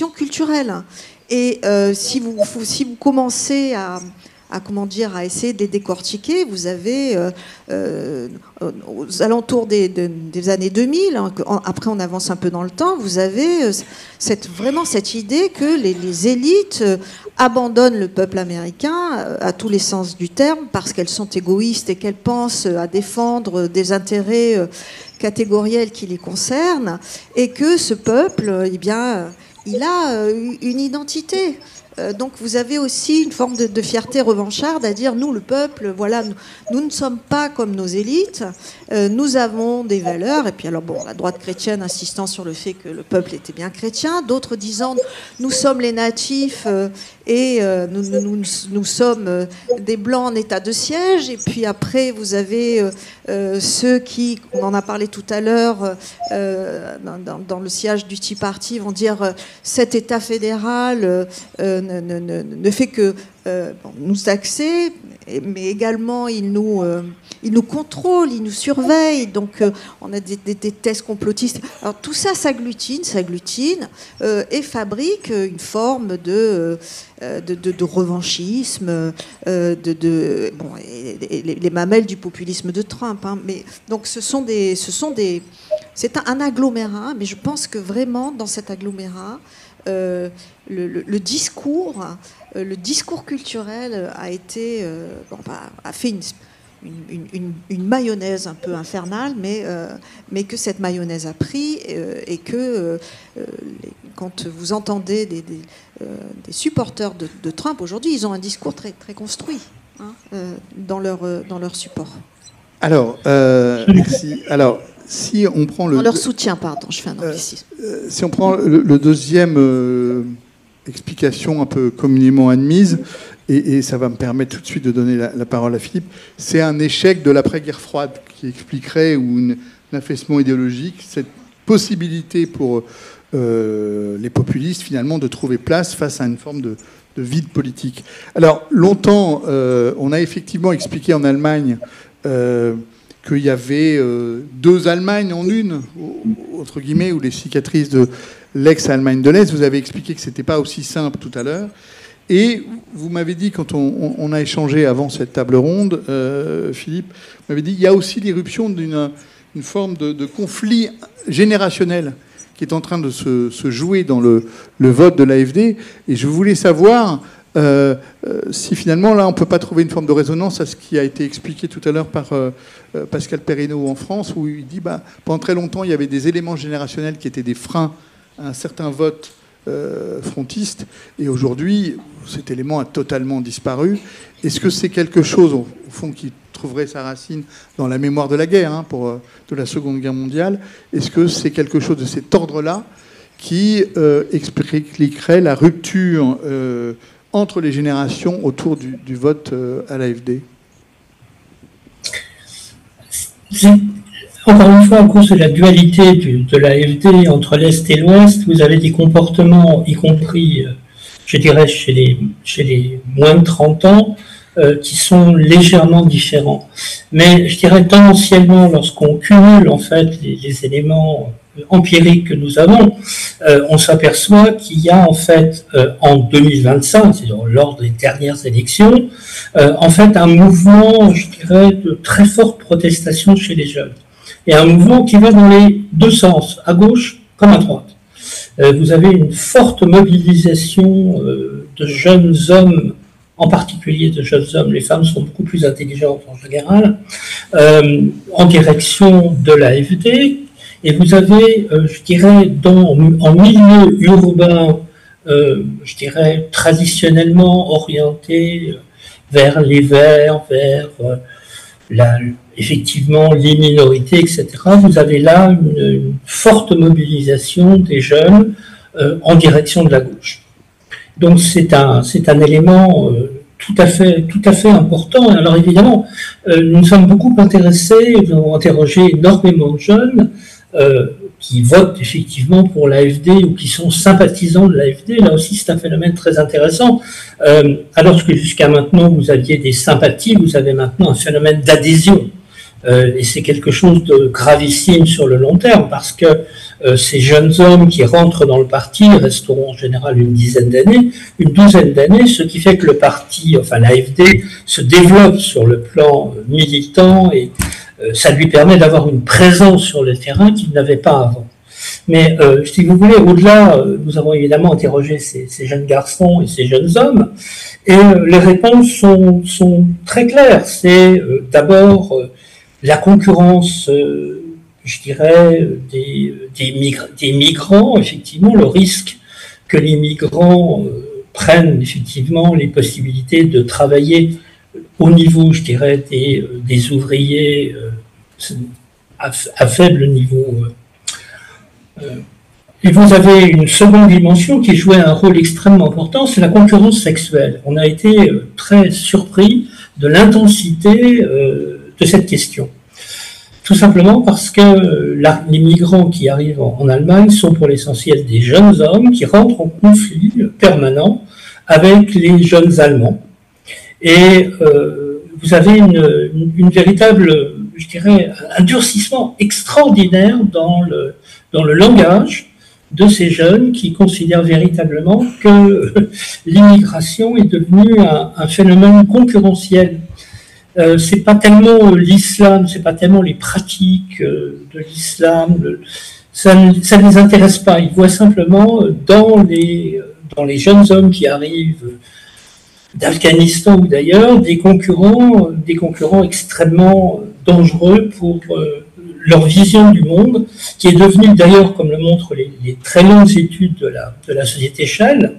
culturelles. Et si vous commencez à essayer de les décortiquer, vous avez aux alentours des années 2000, après on avance un peu dans le temps, vous avez vraiment cette idée que les élites abandonnent le peuple américain à tous les sens du terme parce qu'elles sont égoïstes et qu'elles pensent à défendre des intérêts catégoriels qui les concernent, et que ce peuple, eh bien, il a une identité. Donc vous avez aussi une forme de fierté revancharde à dire, nous, le peuple, voilà, nous ne sommes pas comme nos élites, nous avons des valeurs. Et puis alors, bon, la droite chrétienne insistant sur le fait que le peuple était bien chrétien, d'autres disant, nous sommes les natifs et nous sommes des blancs en état de siège. Et puis après, vous avez ceux qui, on en a parlé tout à l'heure, dans le sillage du Tea Party, vont dire, cet État fédéral ne fait que nous taxer, mais également il nous contrôle, il nous surveille, donc on a des thèses complotistes. Alors tout ça s'agglutine et fabrique une forme de revanchisme, les mamelles du populisme de Trump. Hein. Mais donc c'est un agglomérat, mais je pense que vraiment dans cet agglomérat, le discours culturel a fait une mayonnaise un peu infernale, mais que cette mayonnaise a pris et que quand vous entendez des supporters de Trump aujourd'hui, ils ont un discours très, très construit dans leur support. Alors, si on prend dans leur soutien, pardon, je fais un anglicisme. Si on prend le deuxième explication un peu communément admise, et ça va me permettre tout de suite de donner la parole à Philippe, c'est un échec de l'après-guerre froide qui expliquerait, ou un affaissement idéologique, cette possibilité pour les populistes finalement de trouver place face à une forme de vide politique. Alors longtemps, on a effectivement expliqué en Allemagne qu'il y avait deux Allemagnes en une, entre guillemets, ou les cicatrices de l'ex-Allemagne de l'Est. Vous avez expliqué que ce n'était pas aussi simple tout à l'heure. Et vous m'avez dit, quand on a échangé avant cette table ronde, Philippe, vous m'avez dit qu'il y a aussi l'irruption d'une forme de conflit générationnel qui est en train de se jouer dans le vote de l'AfD. Et je voulais savoir si finalement, là, on ne peut pas trouver une forme de résonance à ce qui a été expliqué tout à l'heure par Pascal Perrineau en France, où il dit pendant très longtemps, il y avait des éléments générationnels qui étaient des freins à un certain vote frontiste, et aujourd'hui, cet élément a totalement disparu. Est-ce que c'est quelque chose, au fond, qui trouverait sa racine dans la mémoire de la guerre, de la Seconde Guerre mondiale? Est-ce que c'est quelque chose de cet ordre-là qui expliquerait la rupture entre les générations autour du vote à l'AfD? Encore une fois, à cause de la dualité de l'AfD entre l'Est et l'Ouest, vous avez des comportements, y compris, je dirais, chez les moins de 30 ans, qui sont légèrement différents. Mais je dirais tendanciellement, lorsqu'on cumule en fait les éléments empiriques que nous avons, on s'aperçoit qu'il y a en fait en 2025, c'est-à-dire lors des dernières élections, en fait un mouvement, je dirais, de très forte protestation chez les jeunes. Et un mouvement qui va dans les deux sens, à gauche comme à droite. Vous avez une forte mobilisation de jeunes hommes, en particulier de jeunes hommes, les femmes sont beaucoup plus intelligentes en général, en direction de l'AfD. Et vous avez, je dirais, en milieu urbain, je dirais, traditionnellement orienté vers les Verts, vers effectivement les minorités, etc. Vous avez là une forte mobilisation des jeunes en direction de la gauche. Donc c'est un élément tout à fait important. Alors évidemment, nous nous sommes beaucoup intéressés, nous avons interrogé énormément de jeunes qui votent effectivement pour l'AfD ou qui sont sympathisants de l'AfD. Là aussi, c'est un phénomène très intéressant. Alors que jusqu'à maintenant, vous aviez des sympathies, vous avez maintenant un phénomène d'adhésion. Et c'est quelque chose de gravissime sur le long terme, parce que ces jeunes hommes qui rentrent dans le parti resteront en général une douzaine d'années, ce qui fait que le parti, enfin l'AfD, se développe sur le plan militant et ça lui permet d'avoir une présence sur le terrain qu'il n'avait pas avant. Mais si vous voulez, au-delà, nous avons évidemment interrogé ces jeunes garçons et ces jeunes hommes, et les réponses sont très claires. C'est d'abord la concurrence, je dirais, des migrants, effectivement, le risque que les migrants prennent effectivement les possibilités de travailler au niveau, je dirais, des ouvriers à faible niveau. Et vous avez une seconde dimension qui jouait un rôle extrêmement important, c'est la concurrence sexuelle. On a été très surpris de l'intensité de cette question. Tout simplement parce que les migrants qui arrivent en Allemagne sont pour l'essentiel des jeunes hommes qui rentrent en conflit permanent avec les jeunes Allemands. Et vous avez une véritable, je dirais, un durcissement extraordinaire dans le langage de ces jeunes qui considèrent véritablement que l'immigration est devenue un phénomène concurrentiel. C'est pas tellement l'islam, c'est pas tellement les pratiques de l'islam, ça ne les intéresse pas. Ils voient simplement dans les jeunes hommes qui arrivent d'Afghanistan ou d'ailleurs, des concurrents extrêmement dangereux pour leur vision du monde, qui est devenue d'ailleurs, comme le montrent les très longues études de la société Schall,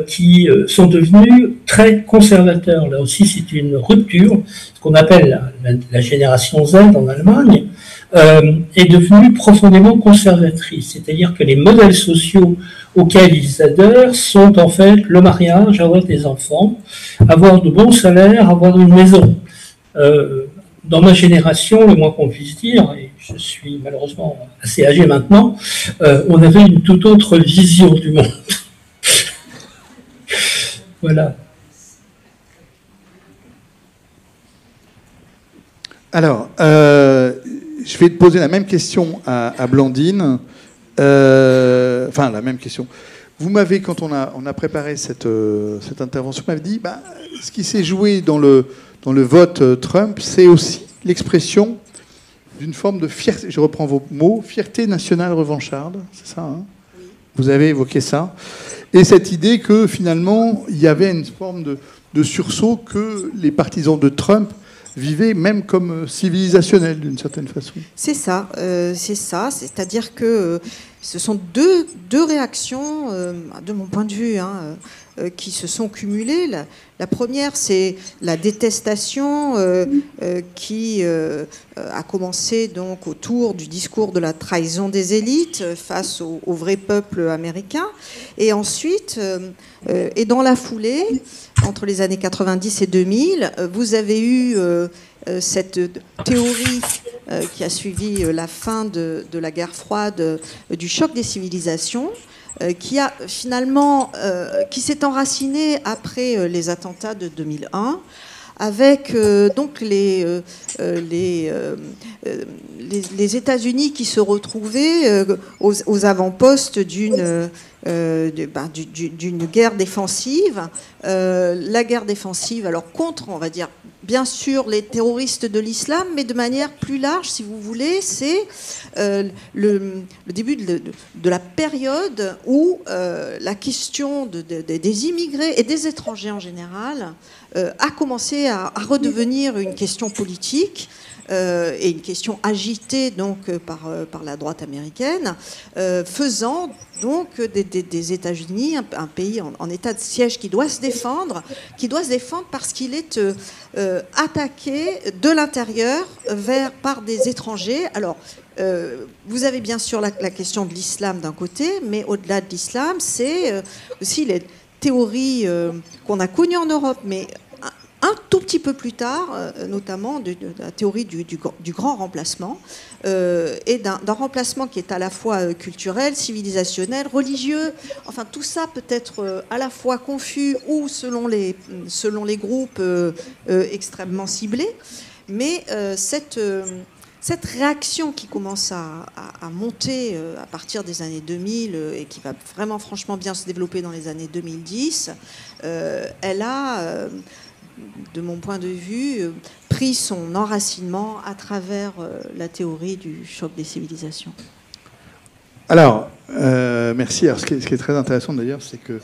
qui sont devenus très conservateurs. Là aussi, c'est une rupture. Ce qu'on appelle la génération Z en Allemagne est devenue profondément conservatrice. C'est-à-dire que les modèles sociaux auxquels ils adhèrent sont en fait le mariage, avoir des enfants, avoir de bons salaires, avoir une maison. Dans ma génération, le moins qu'on puisse dire, et je suis malheureusement assez âgé maintenant, on avait une toute autre vision du monde. Voilà. Alors, je vais te poser la même question à Blandine. Enfin, la même question. Vous m'avez, quand on a préparé cette intervention, m'avez dit, ce qui s'est joué dans le vote Trump, c'est aussi l'expression d'une forme de fierté, je reprends vos mots, fierté nationale revancharde, c'est ça, hein? Vous avez évoqué ça. Et cette idée que finalement, il y avait une forme de sursaut que les partisans de Trump vivaient même comme civilisationnel d'une certaine façon. C'est ça, c'est-à-dire que ce sont deux réactions, de mon point de vue, qui se sont cumulées. La première, c'est la détestation qui a commencé donc autour du discours de la trahison des élites face au vrai peuple américain. Et ensuite, et dans la foulée, entre les années 90 et 2000, vous avez eu cette théorie qui a suivi la fin de la guerre froide, du choc des civilisations, qui a finalement, qui s'est enracinée après les attentats de 2001, avec donc les États-Unis qui se retrouvaient aux avant-postes d'une guerre défensive. La guerre défensive, alors contre, on va dire, bien sûr, les terroristes de l'islam, mais de manière plus large, si vous voulez, c'est le début de la période où la question des immigrés et des étrangers en général a commencé à redevenir une question politique et une question agitée donc par la droite américaine, faisant donc des États-Unis un pays en état de siège qui doit se défendre parce qu'il est attaqué de l'intérieur par des étrangers. Alors, vous avez bien sûr la question de l'islam d'un côté, mais au-delà de l'islam, c'est aussi les théories qu'on a connues en Europe, mais un tout petit peu plus tard, notamment de la théorie du grand remplacement, et d'un remplacement qui est à la fois culturel, civilisationnel, religieux. Enfin, tout ça peut être à la fois confus ou, selon les groupes, extrêmement ciblés. Mais cette réaction qui commence à monter à partir des années 2000 et qui va vraiment franchement bien se développer dans les années 2010, elle a... de mon point de vue, pris son enracinement à travers la théorie du choc des civilisations. Alors, merci. Alors, ce qui est très intéressant d'ailleurs, c'est que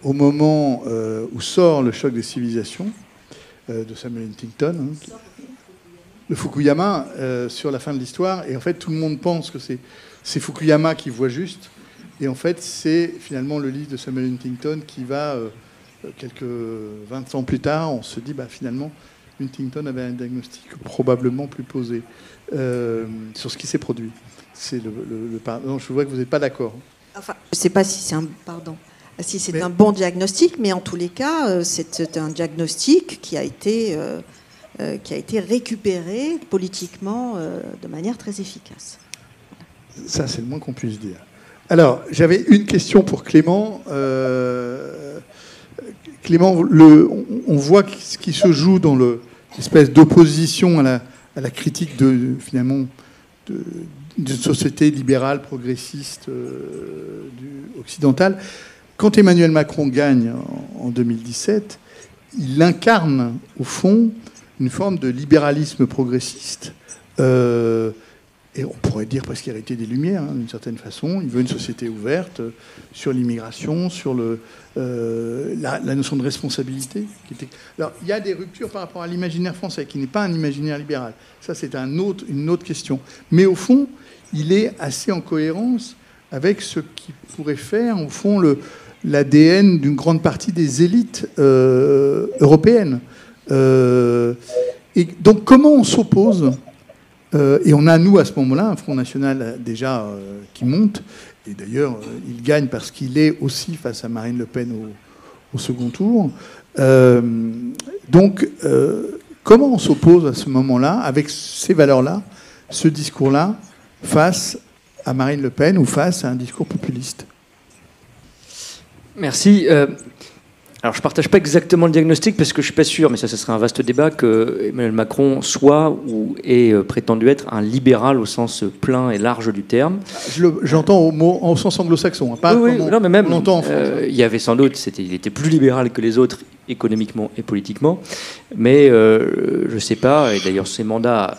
au moment où sort le choc des civilisations de Samuel Huntington, le Fukuyama, sur la fin de l'histoire, et en fait tout le monde pense que c'est Fukuyama qui voit juste, et en fait c'est finalement le livre de Samuel Huntington qui va... quelques 20 ans plus tard, on se dit finalement, Huntington avait un diagnostic probablement plus posé sur ce qui s'est produit. C'est non, je vois que vous n'êtes pas d'accord. Enfin, je ne sais pas si c'est un bon diagnostic, mais en tous les cas, c'est un diagnostic qui a été récupéré politiquement de manière très efficace. Ça, c'est le moins qu'on puisse dire. Alors, j'avais une question pour Clément. Clément, on voit ce qui se joue dans l'espèce d'opposition à la critique finalement d'une société libérale, progressiste, occidentale. Quand Emmanuel Macron gagne en 2017, il incarne au fond une forme de libéralisme progressiste et on pourrait dire presque hérité des Lumières, hein, d'une certaine façon. Il veut une société ouverte sur l'immigration, sur la notion de responsabilité. Alors, il y a des ruptures par rapport à l'imaginaire français, qui n'est pas un imaginaire libéral. Ça, c'est une autre question. Mais au fond, il est assez en cohérence avec ce qui pourrait faire, au fond, l'ADN d'une grande partie des élites européennes. Et donc, comment on s'oppose et on a, nous, à ce moment-là, un Front National déjà qui monte. Et d'ailleurs, il gagne parce qu'il est aussi face à Marine Le Pen au second tour. Donc, comment on s'oppose à ce moment-là, avec ces valeurs-là, ce discours-là, face à Marine Le Pen ou face à un discours populiste? Merci. Alors, je ne partage pas exactement le diagnostic parce que je ne suis pas sûr, mais ça serait un vaste débat, que Emmanuel Macron soit ou ait prétendu être un libéral au sens plein et large du terme. J'entends au sens anglo-saxon, hein, pas oui, comme non, mais même, on entend en France. Il y avait sans doute, il était plus libéral que les autres économiquement et politiquement, mais je ne sais pas, et d'ailleurs ces mandats...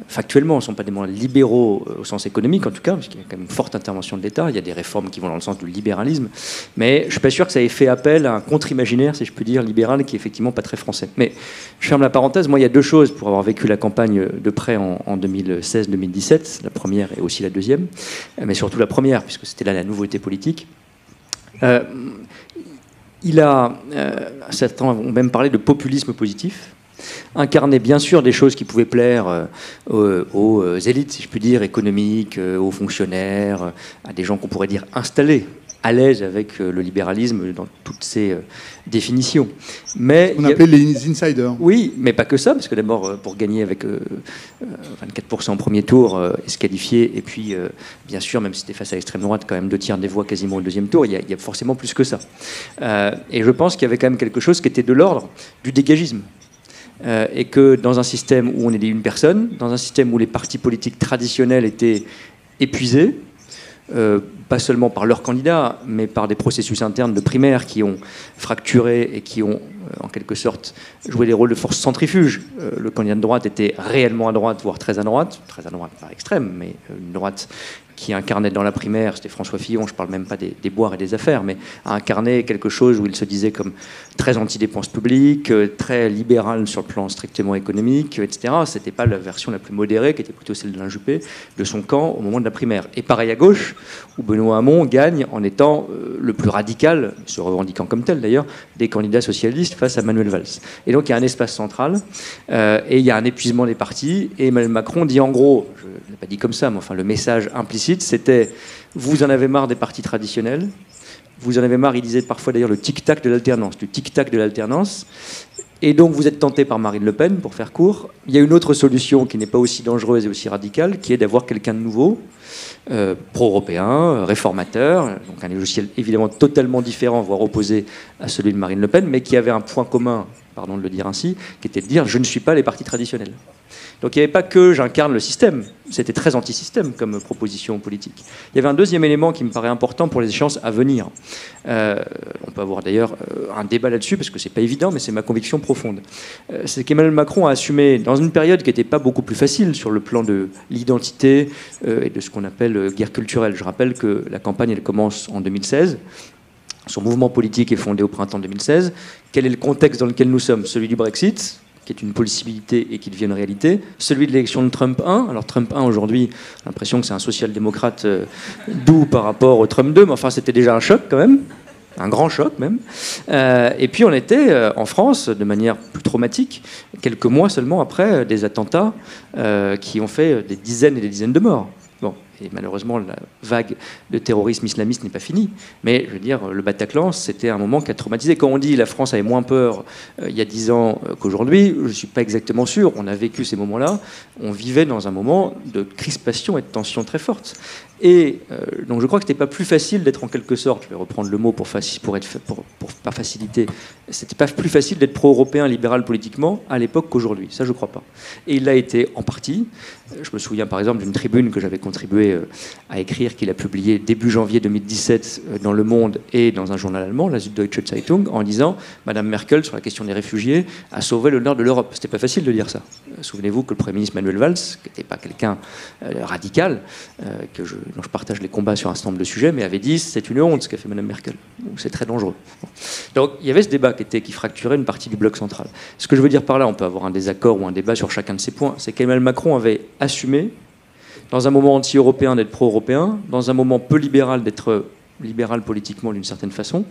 factuellement, ne sont pas des mandats libéraux au sens économique, en tout cas, parce qu'il y a quand même une forte intervention de l'État. Il y a des réformes qui vont dans le sens du libéralisme. Mais je ne suis pas sûr que ça ait fait appel à un contre-imaginaire, si je peux dire, libéral, qui est effectivement pas très français. Mais je ferme la parenthèse. Moi, il y a deux choses pour avoir vécu la campagne de près en 2016-2017. La première et aussi la deuxième. Mais surtout la première, puisque c'était là la nouveauté politique. Certains ont même parlé de populisme positif. Incarner bien sûr des choses qui pouvaient plaire aux élites, si je puis dire, économiques, aux fonctionnaires, à des gens qu'on pourrait dire installés, à l'aise avec le libéralisme dans toutes ses définitions. Mais on appelait les insiders. Oui, mais pas que ça, parce que d'abord, pour gagner avec 24% au premier tour, et se qualifier, et puis, bien sûr, même si c'était face à l'extrême droite, quand même 2/3 des voix quasiment au deuxième tour, il y a forcément plus que ça. Et je pense qu'il y avait quand même quelque chose qui était de l'ordre du dégagisme. Et que dans un système où on est une personne, dans un système où les partis politiques traditionnels étaient épuisés, pas seulement par leurs candidats, mais par des processus internes de primaires qui ont fracturé et qui ont, en quelque sorte, joué des rôles de force centrifuge. Le candidat de droite était réellement à droite, voire très à droite par extrême, mais une droite qui incarnait dans la primaire, c'était François Fillon, je ne parle même pas des boires et des affaires, mais a incarné quelque chose où il se disait comme très anti-dépenses publiques, très libéral sur le plan strictement économique, etc. Ce n'était pas la version la plus modérée, qui était plutôt celle de Juppé, de son camp au moment de la primaire. Et pareil à gauche, où Benoît Hamon gagne en étant le plus radical, se revendiquant comme tel d'ailleurs, des candidats socialistes face à Manuel Valls. Et donc il y a un espace central, et il y a un épuisement des partis, et Emmanuel Macron dit en gros, je ne l'ai pas dit comme ça, mais enfin le message implicite, c'était « vous en avez marre des partis traditionnels ». Vous en avez marre, il disait parfois d'ailleurs le tic-tac de l'alternance, du tic-tac de l'alternance. Et donc vous êtes tenté par Marine Le Pen, pour faire court. Il y a une autre solution qui n'est pas aussi dangereuse et aussi radicale, qui est d'avoir quelqu'un de nouveau, pro-européen, réformateur, donc un logiciel évidemment totalement différent, voire opposé à celui de Marine Le Pen, mais qui avait un point commun, pardon de le dire ainsi, qui était de dire « je ne suis pas les partis traditionnels ». Donc il n'y avait pas que j'incarne le système, c'était très anti-système comme proposition politique. Il y avait un deuxième élément qui me paraît important pour les échéances à venir. On peut avoir d'ailleurs un débat là-dessus, parce que c'est pas évident, mais c'est ma conviction profonde. C'est qu'Emmanuel Macron a assumé, dans une période qui n'était pas beaucoup plus facile sur le plan de l'identité et de ce qu'on appelle guerre culturelle. Je rappelle que la campagne elle commence en 2016. Son mouvement politique est fondé au printemps 2016. Quel est le contexte dans lequel nous sommes? Celui du Brexit, qui est une possibilité et qui devient une réalité, celui de l'élection de Trump 1. Alors Trump 1, aujourd'hui, j'ai l'impression que c'est un social-démocrate doux par rapport au Trump 2, mais enfin c'était déjà un choc quand même, un grand choc même. Et puis on était en France, de manière plus traumatique, quelques mois seulement après des attentats qui ont fait des dizaines et des dizaines de morts. Bon, et malheureusement, la vague de terrorisme islamiste n'est pas finie. Mais, je veux dire, le Bataclan, c'était un moment qui a traumatisé. Quand on dit la France avait moins peur il y a 10 ans qu'aujourd'hui, je ne suis pas exactement sûr. On a vécu ces moments-là. On vivait dans un moment de crispation et de tension très forte. Et donc je crois que c'était pas plus facile d'être en quelque sorte, je vais reprendre le mot pour pas faciliter, c'était pas plus facile d'être pro-européen, libéral politiquement à l'époque qu'aujourd'hui. Ça, je crois pas. Et il l'a été en partie. Je me souviens par exemple d'une tribune que j'avais contribué occupé à écrire, qu'il a publié début janvier 2017 dans Le Monde et dans un journal allemand, la Süddeutsche Zeitung, en disant « Madame Merkel, sur la question des réfugiés, a sauvé l'honneur de l'Europe ». C'était pas facile de dire ça. Souvenez-vous que le Premier ministre Manuel Valls, qui n'était pas quelqu'un radical, dont je partage les combats sur un certain nombre de sujets, mais avait dit « C'est une honte ce qu'a fait Madame Merkel. C'est très dangereux ». Donc il y avait ce débat qui fracturait une partie du bloc central. Ce que je veux dire par là, on peut avoir un désaccord ou un débat sur chacun de ces points, c'est qu'Emmanuel Macron avait assumé, dans un moment anti-européen d'être pro-européen, dans un moment peu libéral d'être libéral politiquement d'une certaine façon.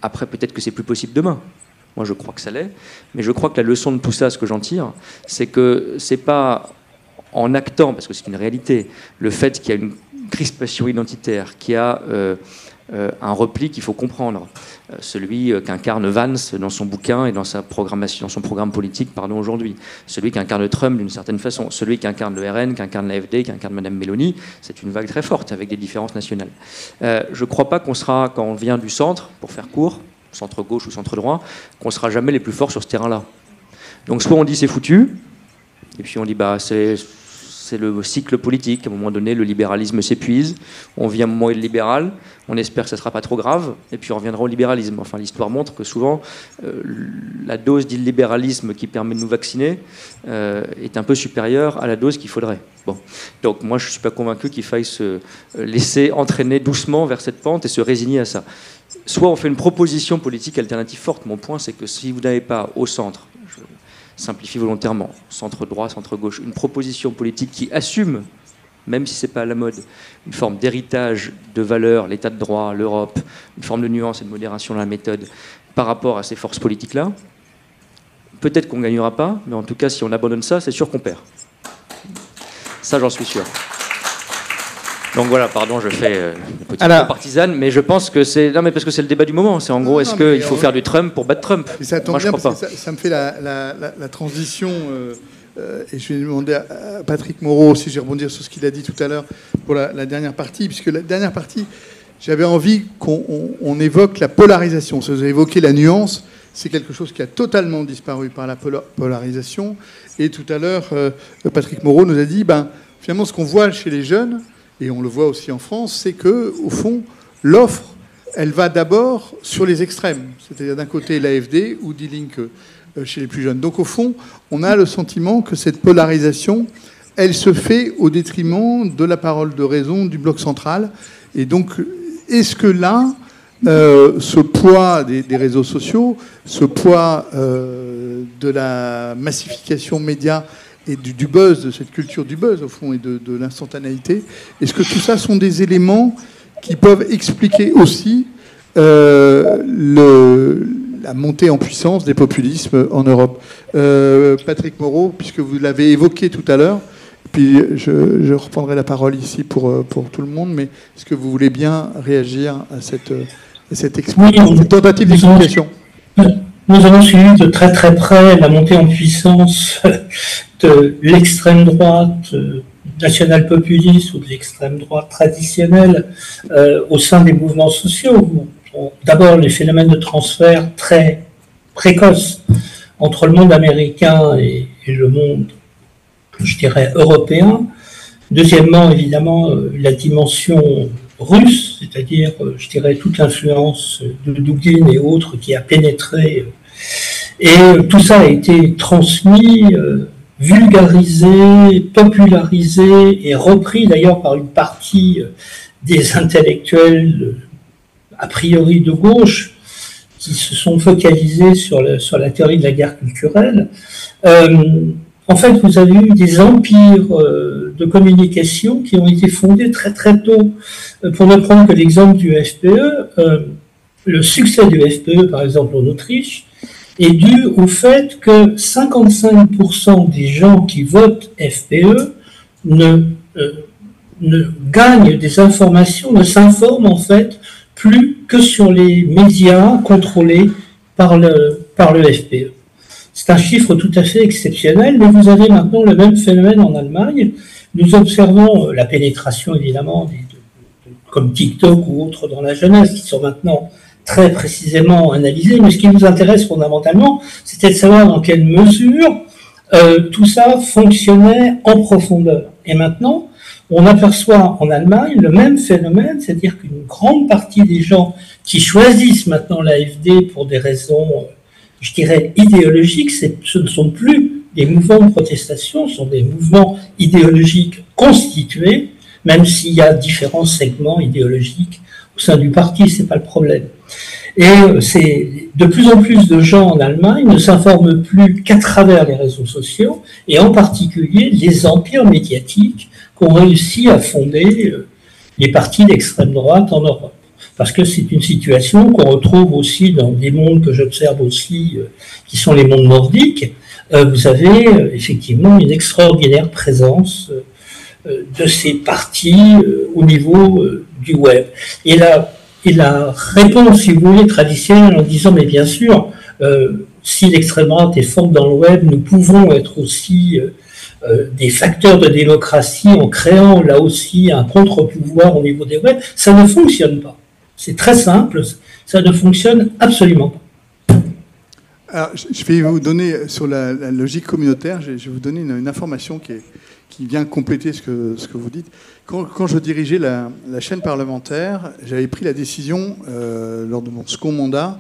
Après, peut-être que c'est plus possible demain. Moi, je crois que ça l'est. Mais je crois que la leçon de tout ça, ce que j'en tire, c'est que c'est pas en actant, parce que c'est une réalité, le fait qu'il y a une crispation identitaire, qu'il y a un repli qu'il faut comprendre. Celui qu'incarne Vance dans son bouquin et dans sa programmation, dans son programme politique, aujourd'hui. Celui qu'incarne Trump d'une certaine façon. Celui qu'incarne le RN, qu'incarne l'AfD, qu'incarne Mme Meloni. C'est une vague très forte avec des différences nationales. Je ne crois pas qu'on sera, quand on vient du centre, pour faire court, centre-gauche ou centre-droit, qu'on sera jamais les plus forts sur ce terrain-là. Donc soit on dit c'est foutu, et puis on dit bah c'est le cycle politique. À un moment donné, le libéralisme s'épuise. On vit un moment où il est libéral. On espère que ça ne sera pas trop grave. Et puis on reviendra au libéralisme. Enfin, l'histoire montre que souvent, la dose d'illibéralisme qui permet de nous vacciner est un peu supérieure à la dose qu'il faudrait. Bon. Donc moi, je ne suis pas convaincu qu'il faille se laisser entraîner doucement vers cette pente et se résigner à ça. Soit on fait une proposition politique alternative forte. Mon point, c'est que si vous n'avez pas au centre, simplifie volontairement, centre-droit, centre-gauche, une proposition politique qui assume, même si ce n'est pas à la mode, une forme d'héritage de valeurs, l'état de droit, l'Europe, une forme de nuance et de modération dans la méthode par rapport à ces forces politiques-là, peut-être qu'on ne gagnera pas, mais en tout cas, si on abandonne ça, c'est sûr qu'on perd. Ça, j'en suis sûr. Donc voilà, pardon, je fais une petite partisane, mais je pense que c'est... Non, mais parce que c'est le débat du moment. C'est en gros, est-ce qu'il faut faire du Trump pour battre Trump? Ça tombe bien, parce que ça me fait la transition. Et je vais demander à Patrick Moreau, si je vais rebondir sur ce qu'il a dit tout à l'heure, pour la dernière partie, puisque la dernière partie, j'avais envie qu'on évoque la polarisation. Vous avez évoqué la nuance, c'est quelque chose qui a totalement disparu par la polarisation. Et tout à l'heure, Patrick Moreau nous a dit, finalement, ce qu'on voit chez les jeunes, et on le voit aussi en France, c'est que, au fond, l'offre, elle va d'abord sur les extrêmes. C'est-à-dire d'un côté l'AfD ou Die Linke chez les plus jeunes. Donc au fond, on a le sentiment que cette polarisation, elle se fait au détriment de la parole de raison du bloc central. Et donc, est-ce que là, ce poids des réseaux sociaux, ce poids de la massification média et du buzz, de cette culture du buzz, au fond, et de l'instantanéité, est-ce que tout ça sont des éléments qui peuvent expliquer aussi la montée en puissance des populismes en Europe? Patrick Moreau, puisque vous l'avez évoqué tout à l'heure, puis je reprendrai la parole ici pour tout le monde, mais est-ce que vous voulez bien réagir à cette tentative d'explication? Nous avons suivi de très très près la montée en puissance de l'extrême droite national-populiste ou de l'extrême droite traditionnelle au sein des mouvements sociaux. D'abord, les phénomènes de transfert très précoces entre le monde américain et le monde, je dirais, européen. Deuxièmement, évidemment, la dimension russe, c'est-à-dire, je dirais, toute l'influence de Dugin et autres qui a pénétré. Et tout ça a été transmis, vulgarisé, popularisé et repris d'ailleurs par une partie des intellectuels a priori de gauche qui se sont focalisés sur la théorie de la guerre culturelle. En fait, vous avez eu des empires de communication qui ont été fondés très très tôt. Pour ne prendre que l'exemple du FPE, le succès du FPE, par exemple en Autriche, est dû au fait que 55% des gens qui votent FPE ne gagnent des informations, ne s'informent en fait plus que sur les médias contrôlés par le FPE. C'est un chiffre tout à fait exceptionnel, mais vous avez maintenant le même phénomène en Allemagne. Nous observons la pénétration, évidemment, comme TikTok ou autres dans la jeunesse, qui sont maintenant très précisément analysés. Mais ce qui nous intéresse fondamentalement, c'était de savoir dans quelle mesure tout ça fonctionnait en profondeur. Et maintenant, On aperçoit en Allemagne le même phénomène, c'est-à-dire qu'une grande partie des gens qui choisissent maintenant l'AfD pour des raisons, je dirais, idéologiques, ce ne sont plus des mouvements de protestation, ce sont des mouvements idéologiques constitués, même s'il y a différents segments idéologiques au sein du parti, c'est pas le problème. Et c'est de plus en plus de gens en Allemagne ne s'informent plus qu'à travers les réseaux sociaux, et en particulier les empires médiatiques qu'ont réussi à fonder les partis d'extrême droite en Europe. Parce que c'est une situation qu'on retrouve aussi dans des mondes que j'observe aussi, qui sont les mondes nordiques. Vous avez effectivement une extraordinaire présence de ces partis au niveau du web. Et la réponse, si vous voulez, traditionnelle, en disant, mais bien sûr, si l'extrême droite est forte dans le web, nous pouvons être aussi des facteurs de démocratie en créant là aussi un contre-pouvoir au niveau des web, ça ne fonctionne pas. C'est très simple, ça ne fonctionne absolument pas. Alors, je vais vous donner, sur la logique communautaire, je vais vous donner une information qui vient compléter ce que vous dites. Quand je dirigeais la chaîne parlementaire, j'avais pris la décision, lors de mon second mandat,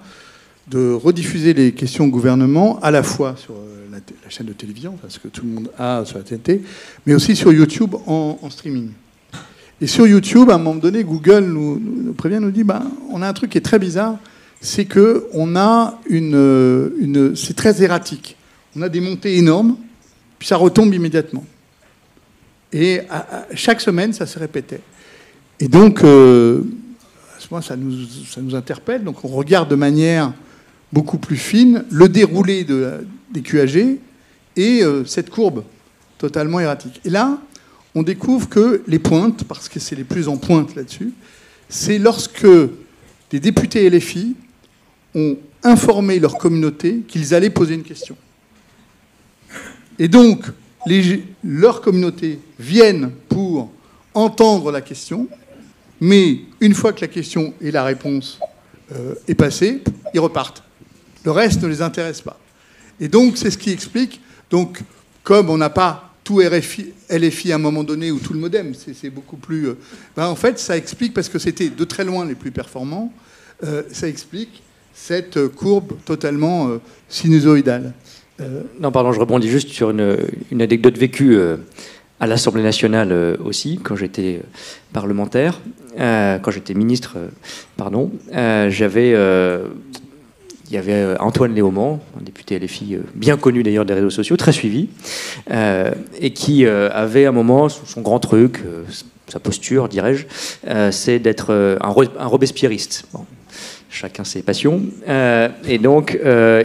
de rediffuser les questions au gouvernement, à la fois sur la chaîne de télévision, parce que tout le monde a sur la TNT, mais aussi sur YouTube en streaming. Et sur YouTube, à un moment donné, Google nous prévient, nous dit, on a un truc qui est très bizarre, c'est que on a c'est très erratique. On a des montées énormes, puis ça retombe immédiatement. Et chaque semaine, ça se répétait. Et donc, à ce moment, ça nous interpelle. Donc, on regarde de manière beaucoup plus fine le déroulé des QAG et cette courbe totalement erratique. Et là, on découvre que les pointes, parce que c'est les plus en pointe là-dessus, c'est lorsque des députés LFI ont informé leur communauté qu'ils allaient poser une question. Et donc, leur communauté viennent pour entendre la question, mais une fois que la question et la réponse est passée, ils repartent. Le reste ne les intéresse pas. Et donc, c'est ce qui explique. Donc, comme on n'a pas tout LFI à un moment donné, ou tout le modem, c'est beaucoup plus... en fait, ça explique, parce que c'était de très loin les plus performants, ça explique cette courbe totalement sinusoïdale. Non, pardon, je rebondis juste sur une anecdote vécue à l'Assemblée nationale aussi, quand j'étais parlementaire, quand j'étais ministre, il y avait Antoine Léaumont, un député LFI bien connu d'ailleurs des réseaux sociaux, très suivi, et qui avait à un moment, son grand truc, sa posture, dirais-je, c'est d'être un robespierriste. Bon. Chacun ses passions. Et donc,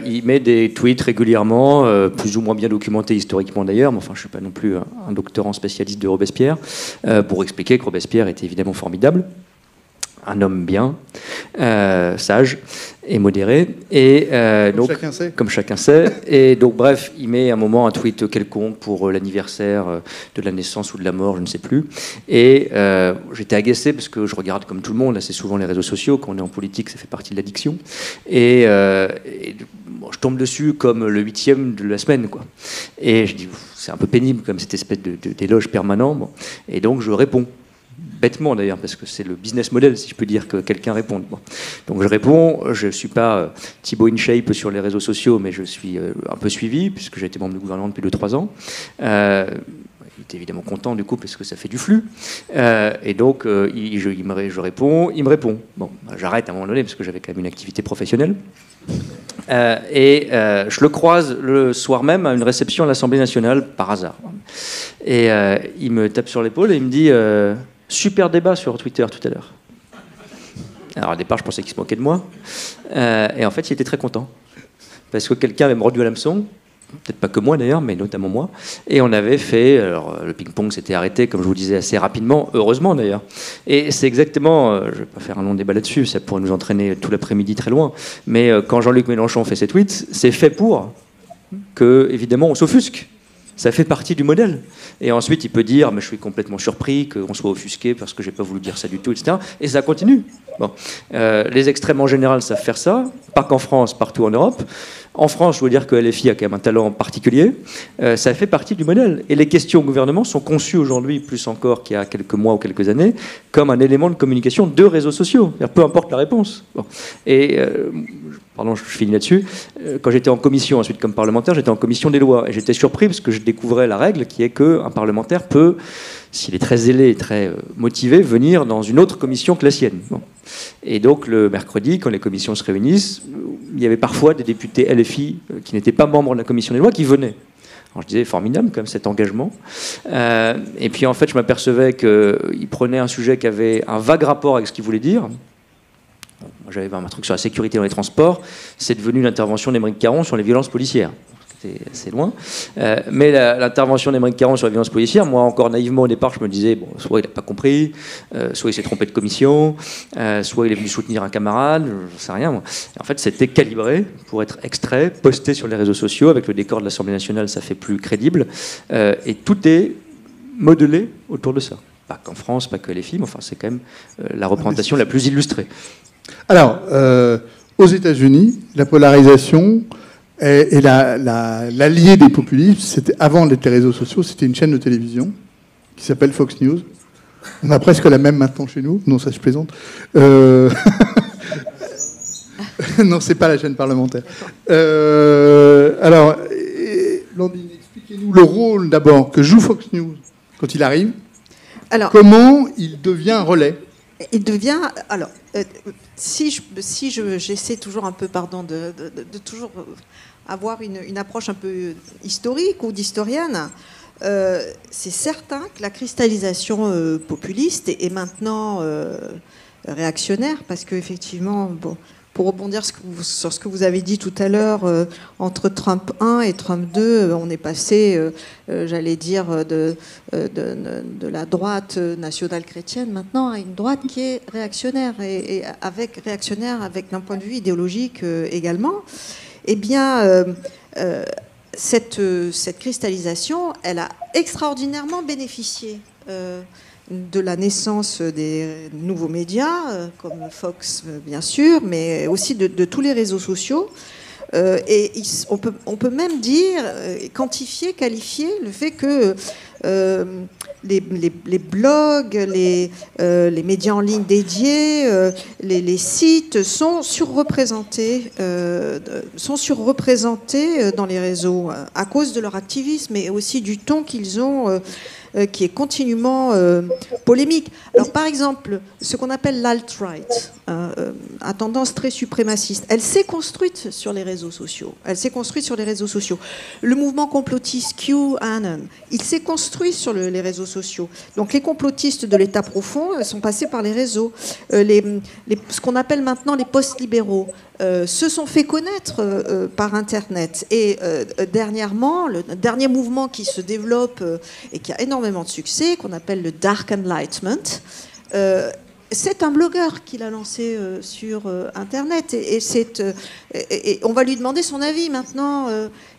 il met des tweets régulièrement, plus ou moins bien documentés historiquement d'ailleurs, mais enfin, je ne suis pas non plus un doctorant spécialiste de Robespierre, pour expliquer que Robespierre était évidemment formidable, un homme bien, sage et modéré. Et donc, comme chacun sait. Et donc, bref, il met à un moment un tweet quelconque pour l'anniversaire de la naissance ou de la mort, je ne sais plus. Et j'étais agacé parce que je regarde comme tout le monde assez souvent les réseaux sociaux. Quand on est en politique, ça fait partie de l'addiction. Et je tombe dessus comme le 8e de la semaine, quoi. Et je dis, c'est un peu pénible comme cette espèce d'éloge permanent. Bon. Et donc, je réponds. Bêtement d'ailleurs, parce que c'est le business model, si je peux dire, que quelqu'un réponde. Bon. Donc je réponds, je ne suis pas Thibaut InShape sur les réseaux sociaux, mais je suis un peu suivi, puisque j'ai été membre du gouvernement depuis 2-3 ans. Il est évidemment content du coup, parce que ça fait du flux. Et donc je réponds, il me répond. Bon, j'arrête à un moment donné, parce que j'avais quand même une activité professionnelle. Je le croise le soir même à une réception à l'Assemblée nationale, par hasard. Et il me tape sur l'épaule et il me dit... super débat sur Twitter tout à l'heure. Alors au départ, je pensais qu'il se moquait de moi. Et en fait, il était très content. Parce que quelqu'un avait mordu à l'hameçon. Peut-être pas que moi d'ailleurs, mais notamment moi. Et on avait fait... Alors, le ping-pong s'était arrêté, comme je vous disais, assez rapidement. Heureusement d'ailleurs. Et c'est exactement... je ne vais pas faire un long débat là-dessus, ça pourrait nous entraîner tout l'après-midi très loin. Mais quand Jean-Luc Mélenchon fait ses tweets, c'est fait pour que, évidemment, on s'offusque. Ça fait partie du modèle. Et ensuite, il peut dire, mais je suis complètement surpris qu'on soit offusqué parce que j'ai pas voulu dire ça du tout, etc. Et ça continue. Bon. Les extrêmes en général savent faire ça, pas qu'en France, partout en Europe. En France, je veux dire que LFI a quand même un talent particulier. Ça fait partie du modèle. Et les questions au gouvernement sont conçues aujourd'hui, plus encore qu'il y a quelques mois ou quelques années, comme un élément de communication de réseaux sociaux. Peu importe la réponse. Bon. Et, pardon, je finis là-dessus. Quand j'étais en commission, ensuite comme parlementaire, j'étais en commission des lois. Et j'étais surpris parce que je découvrais la règle qui est qu'un parlementaire peut, s'il est très zélé et très motivé, venir dans une autre commission que la sienne. Bon. Et donc le mercredi, quand les commissions se réunissent, il y avait parfois des députés LFI qui n'étaient pas membres de la commission des lois qui venaient. Alors je disais, formidable quand même cet engagement. Et puis en fait, je m'apercevais qu'ils prenaient un sujet qui avait un vague rapport avec ce qu'ils voulaient dire. Moi, j'avais un truc sur la sécurité dans les transports. C'est devenu l'intervention d'Aymeric Caron sur les violences policières. C'était assez loin. Mais l'intervention d'Aymeric Caron sur les violences policières, moi, encore naïvement au départ, je me disais, bon, soit il n'a pas compris, soit il s'est trompé de commission, soit il est venu soutenir un camarade, je ne sais rien. Moi. En fait, c'était calibré pour être extrait, posté sur les réseaux sociaux. Avec le décor de l'Assemblée nationale, ça fait plus crédible. Et tout est modelé autour de ça. Pas qu'en France, pas que les films, enfin, c'est quand même la représentation la plus illustrée. Alors, aux États-Unis, la polarisation et l'allié des populismes, c'était avant les réseaux sociaux, c'était une chaîne de télévision qui s'appelle Fox News. On a presque la même maintenant chez nous. Non, ça je plaisante. Non, c'est pas la chaîne parlementaire. Alors, Blandine, expliquez-nous le rôle d'abord que joue Fox News quand il arrive. Alors, comment il devient relais? Il devient... Alors, j'essaie toujours un peu, de toujours avoir une approche un peu historique ou d'historienne, c'est certain que la cristallisation populiste est maintenant réactionnaire, parce qu'effectivement, bon, pour rebondir sur ce que vous avez dit tout à l'heure, entre Trump 1 et Trump 2, on est passé, j'allais dire, de la droite nationale chrétienne maintenant à une droite qui est réactionnaire, et réactionnaire avec un point de vue idéologique également. Eh bien, cette cristallisation, elle a extraordinairement bénéficié de la naissance des nouveaux médias, comme Fox bien sûr, mais aussi de tous les réseaux sociaux. Et on peut même dire, qualifier le fait que les blogs, les médias en ligne dédiés, les sites sont surreprésentés dans les réseaux à cause de leur activisme et aussi du ton qu'ils ont, qui est continuellement polémique. Alors, par exemple, ce qu'on appelle l'alt-right, à tendance très suprémaciste, elle s'est construite sur les réseaux sociaux. Le mouvement complotiste QAnon, il s'est construit sur les réseaux sociaux. Donc, les complotistes de l'État profond sont passés par les réseaux. Ce qu'on appelle maintenant les post-libéraux se sont fait connaître par Internet. Et dernièrement, le dernier mouvement qui se développe et qui a énormément de succès, qu'on appelle le Dark Enlightenment, c'est un blogueur qui l'a lancé sur Internet. Et on va lui demander son avis maintenant,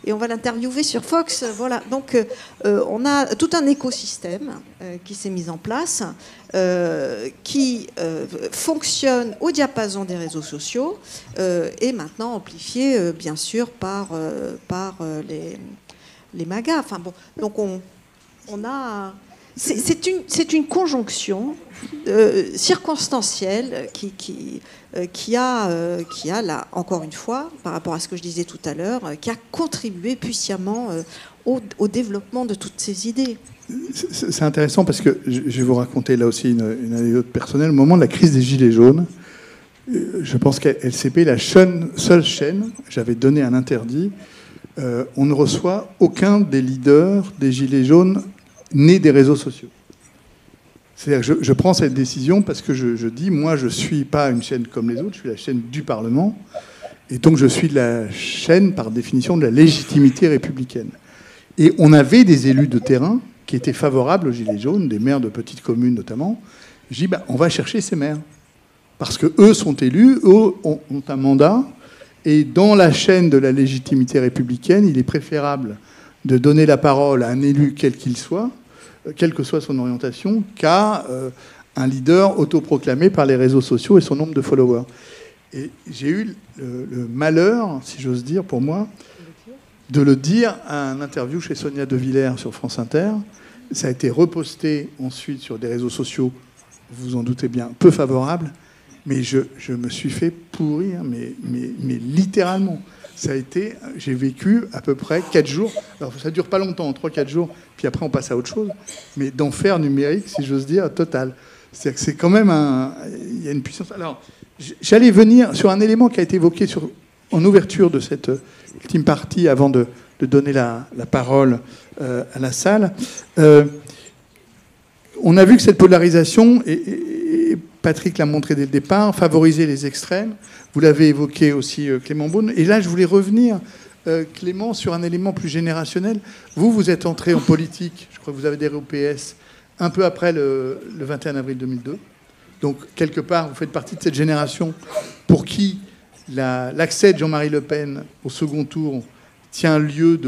et on va l'interviewer sur Fox. Voilà. Donc, on a tout un écosystème qui s'est mis en place, qui fonctionne au diapason des réseaux sociaux, et maintenant amplifié, bien sûr, par les MAGA. Enfin, bon, donc on a... C'est une conjonction circonstancielle qui a là, encore une fois, par rapport à ce que je disais tout à l'heure, qui a contribué puissamment au développement de toutes ces idées. C'est intéressant parce que je vais vous raconter là aussi une anecdote personnelle. Au moment de la crise des Gilets jaunes, je pense qu'à LCP, la seule chaîne, j'avais donné un interdit, on ne reçoit aucun des leaders des Gilets jaunes nés des réseaux sociaux. C'est-à-dire que je prends cette décision parce que je dis, moi, je ne suis pas une chaîne comme les autres, je suis la chaîne du Parlement, et donc je suis la chaîne, par définition, de la légitimité républicaine. Et on avait des élus de terrain qui étaient favorables aux Gilets jaunes, des maires de petites communes notamment. Je dis, on va chercher ces maires. Parce qu'eux sont élus, eux ont un mandat, et dans la chaîne de la légitimité républicaine, il est préférable de donner la parole à un élu quel qu'il soit, quelle que soit son orientation, qu'à un leader autoproclamé par les réseaux sociaux et son nombre de followers. Et j'ai eu le malheur, si j'ose dire, pour moi, de le dire à un interview chez Sonia De Villers sur France Inter. Ça a été reposté ensuite sur des réseaux sociaux, vous en doutez bien, peu favorables. Mais je me suis fait pourrir, mais littéralement. Ça a été, j'ai vécu à peu près 4 jours. Alors ça dure pas longtemps, 3-4 jours, puis après on passe à autre chose. Mais d'enfer numérique, si j'ose dire, total. C'est-à-dire que c'est quand même il y a une puissance. Alors j'allais venir sur un élément qui a été évoqué en ouverture de cette ultime partie, avant de donner la parole à la salle. On a vu que cette polarisation, et Patrick l'a montré dès le départ, favorisait les extrêmes. Vous l'avez évoqué aussi, Clément Beaune. Et là, je voulais revenir, Clément, sur un élément plus générationnel. Vous êtes entré en politique, je crois que vous avez adhéré au PS, un peu après le 21 avril 2002. Donc, quelque part, vous faites partie de cette génération pour qui l'accès de Jean-Marie Le Pen au second tour tient lieu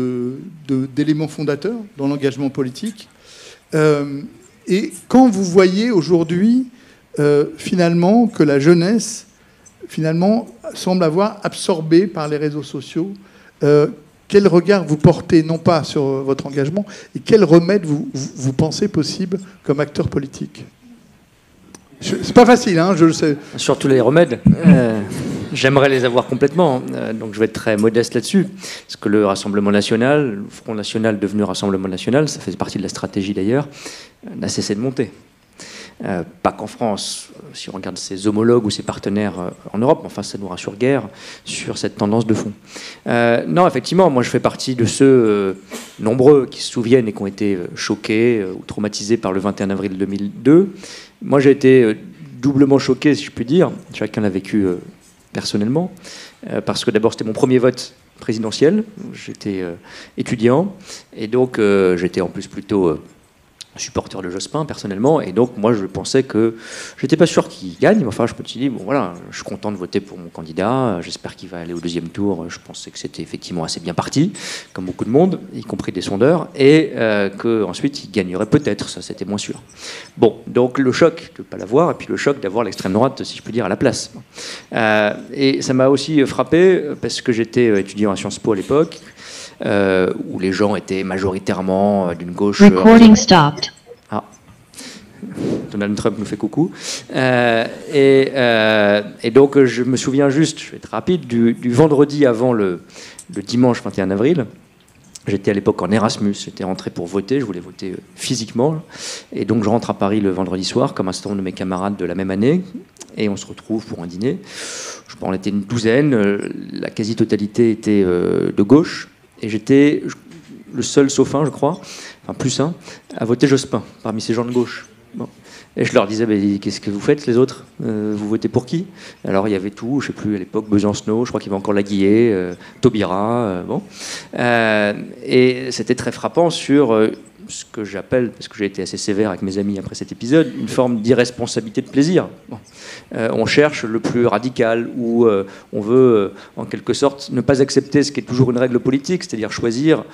d'éléments fondateurs dans l'engagement politique. Et quand vous voyez aujourd'hui, finalement, que la jeunesse, finalement, semble avoir absorbé par les réseaux sociaux, quel regard vous portez, non pas sur votre engagement, et quel remède vous pensez possible comme acteur politique? C'est pas facile, hein, je le sais. Surtout les remèdes. J'aimerais les avoir complètement, donc je vais être très modeste là-dessus, parce que le Rassemblement National, le Front National devenu Rassemblement National, ça fait partie de la stratégie d'ailleurs, n'a cessé de monter. Pas qu'en France, si on regarde ses homologues ou ses partenaires en Europe, enfin ça nous rassure guère sur cette tendance de fond. Non, effectivement, moi je fais partie de ceux nombreux qui se souviennent et qui ont été choqués ou traumatisés par le 21 avril 2002. Moi j'ai été doublement choqué, si je puis dire, chacun l'a vécu personnellement, parce que d'abord c'était mon premier vote présidentiel, j'étais étudiant, et donc j'étais en plus plutôt supporter de Jospin personnellement, et donc moi je pensais que j'étais pas sûr qu'il gagne, mais enfin je me suis dit bon voilà, je suis content de voter pour mon candidat, j'espère qu'il va aller au deuxième tour. Je pensais que c'était effectivement assez bien parti, comme beaucoup de monde, y compris des sondeurs, et qu'ensuite il gagnerait peut-être, ça c'était moins sûr. Bon, donc le choc de ne pas l'avoir, et puis le choc d'avoir l'extrême droite, si je puis dire, à la place. Et ça m'a aussi frappé parce que j'étais étudiant à Sciences Po à l'époque, où les gens étaient majoritairement d'une gauche... Recording stopped. Ah, Donald Trump nous fait coucou. Et donc je me souviens juste, je vais être rapide, du vendredi avant le dimanche 21 avril. J'étais à l'époque en Erasmus, j'étais rentré pour voter, je voulais voter physiquement. Et donc je rentre à Paris le vendredi soir, comme un certain nombre de mes camarades de la même année, et on se retrouve pour un dîner. Je pense qu'on était une douzaine, la quasi-totalité était de gauche. Et j'étais le seul, sauf un, je crois, enfin plus un, à voter Jospin, parmi ces gens de gauche. Bon. Et je leur disais, qu'est-ce que vous faites les autres, vous votez pour qui? Alors il y avait tout, je ne sais plus, à l'époque, Besancenot, je crois qu'il y avait encore Laguillet, Taubira, bon. Et c'était très frappant sur ce que j'appelle, parce que j'ai été assez sévère avec mes amis après cet épisode, une forme d'irresponsabilité de plaisir. Bon. On cherche le plus radical, où on veut, en quelque sorte, ne pas accepter ce qui est toujours une règle politique, c'est-à-dire choisir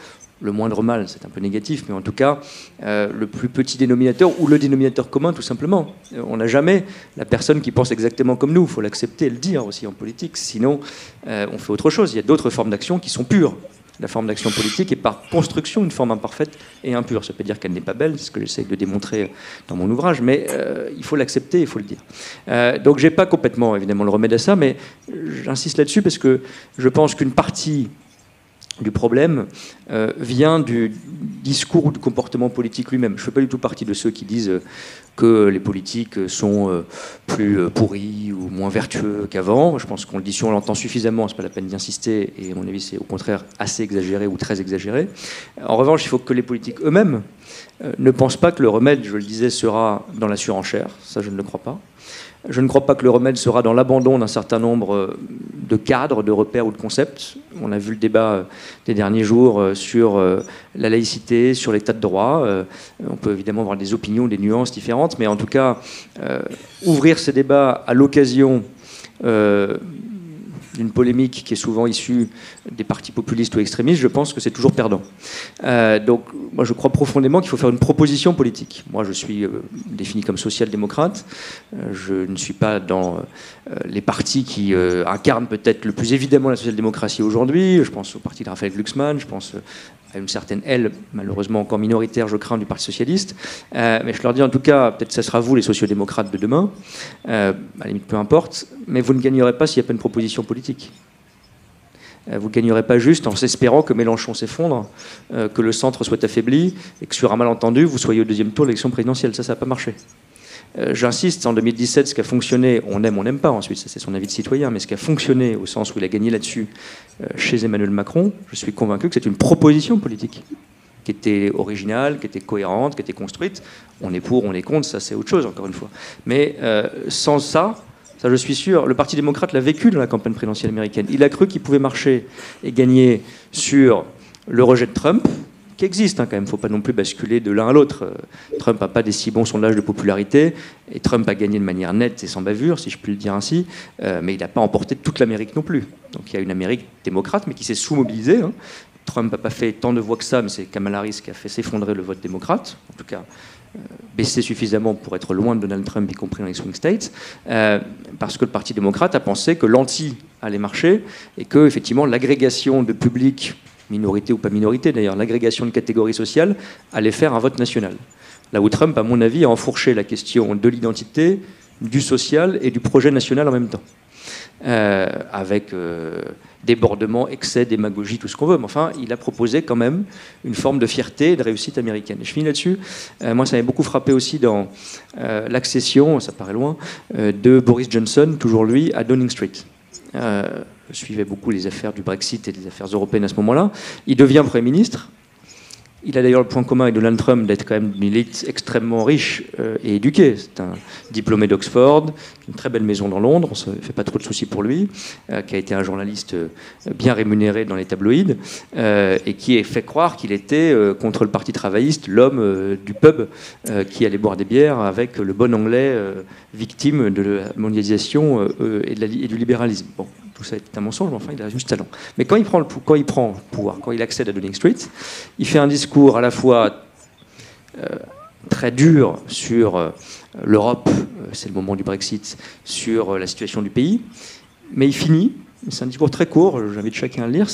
le moindre mal, c'est un peu négatif, mais en tout cas, le plus petit dénominateur, ou le dénominateur commun, tout simplement. On n'a jamais la personne qui pense exactement comme nous, il faut l'accepter et le dire aussi en politique, sinon on fait autre chose. Il y a d'autres formes d'action qui sont pures. La forme d'action politique est par construction une forme imparfaite et impure. Ça peut dire qu'elle n'est pas belle, c'est ce que j'essaie de démontrer dans mon ouvrage, mais il faut l'accepter, il faut le dire. Donc j'ai pas complètement évidemment le remède à ça, mais j'insiste là-dessus parce que je pense qu'une partie du problème vient du discours ou du comportement politique lui-même. Je ne fais pas du tout partie de ceux qui disent que les politiques sont plus pourris ou moins vertueux qu'avant. Je pense qu'on le dit, si on l'entend suffisamment, ce n'est pas la peine d'y insister, et à mon avis c'est au contraire assez exagéré ou très exagéré. En revanche, il faut que les politiques eux-mêmes ne pensent pas que le remède, je le disais, sera dans la surenchère. Ça, je ne le crois pas. Je ne crois pas que le remède sera dans l'abandon d'un certain nombre de cadres, de repères ou de concepts. On a vu le débat des derniers jours sur la laïcité, sur l'état de droit. On peut évidemment avoir des opinions, des nuances différentes, mais en tout cas, ouvrir ces débats à l'occasion d'une polémique qui est souvent issue des partis populistes ou extrémistes, je pense que c'est toujours perdant. Donc, moi, je crois profondément qu'il faut faire une proposition politique. Moi, je suis défini comme social-démocrate. Je ne suis pas dans les partis qui incarnent peut-être le plus évidemment la social-démocratie aujourd'hui. Je pense au parti de Raphaël Glucksmann, je pense à une certaine aile, malheureusement encore minoritaire, je crains, du Parti socialiste. Mais je leur dis en tout cas, peut-être que ce sera vous les sociodémocrates de demain, à la limite peu importe, mais vous ne gagnerez pas s'il n'y a pas une proposition politique. Vous ne gagnerez pas juste en s'espérant que Mélenchon s'effondre, que le centre soit affaibli, et que sur un malentendu, vous soyez au deuxième tour de l'élection présidentielle. Ça n'a pas marché. J'insiste, en 2017, ce qui a fonctionné, on n'aime pas ensuite, ça c'est son avis de citoyen, mais ce qui a fonctionné au sens où il a gagné là-dessus chez Emmanuel Macron, je suis convaincu que c'est une proposition politique qui était originale, qui était cohérente, qui était construite. On est pour, on est contre, ça c'est autre chose encore une fois. Mais sans ça, je suis sûr, le Parti démocrate l'a vécu dans la campagne présidentielle américaine. Il a cru qu'il pouvait marcher et gagner sur le rejet de Trump, qui existe quand même, il ne faut pas non plus basculer de l'un à l'autre. Trump n'a pas des si bons sondages de popularité, et Trump a gagné de manière nette et sans bavure, si je puis le dire ainsi, mais il n'a pas emporté toute l'Amérique non plus. Donc il y a une Amérique démocrate, mais qui s'est sous-mobilisée. Trump n'a pas fait tant de voix que ça, mais c'est Kamala Harris qui a fait s'effondrer le vote démocrate, en tout cas baisser suffisamment pour être loin de Donald Trump, y compris dans les swing states, parce que le Parti démocrate a pensé que l'anti allait marcher, et que effectivement l'agrégation de public, minorité ou pas minorité d'ailleurs, l'agrégation de catégories sociales allait faire un vote national. Là où Trump, à mon avis, a enfourché la question de l'identité, du social et du projet national en même temps. Avec débordement, excès, démagogie, tout ce qu'on veut. Mais enfin, il a proposé quand même une forme de fierté et de réussite américaine. Et je finis là-dessus. Moi, ça m'avait beaucoup frappé aussi dans l'accession, ça paraît loin, de Boris Johnson, toujours lui, à Downing Street. Je suivais beaucoup les affaires du Brexit et des affaires européennes à ce moment-là. Il devient Premier ministre. Il a d'ailleurs le point commun avec Donald Trump d'être quand même d'une élite extrêmement riche et éduquée. C'est un diplômé d'Oxford, une très belle maison dans Londres, on ne se fait pas trop de soucis pour lui, qui a été un journaliste bien rémunéré dans les tabloïds, et qui a fait croire qu'il était contre le Parti travailliste, l'homme du pub qui allait boire des bières avec le bon anglais victime de la mondialisation et du libéralisme. Bon. Tout ça est un mensonge, mais enfin, il a juste talent. Mais quand il prend le pouvoir, quand il accède à Downing Street, il fait un discours à la fois très dur sur l'Europe, c'est le moment du Brexit, sur la situation du pays, mais il finit, c'est un discours très court, j'invite chacun à le lire,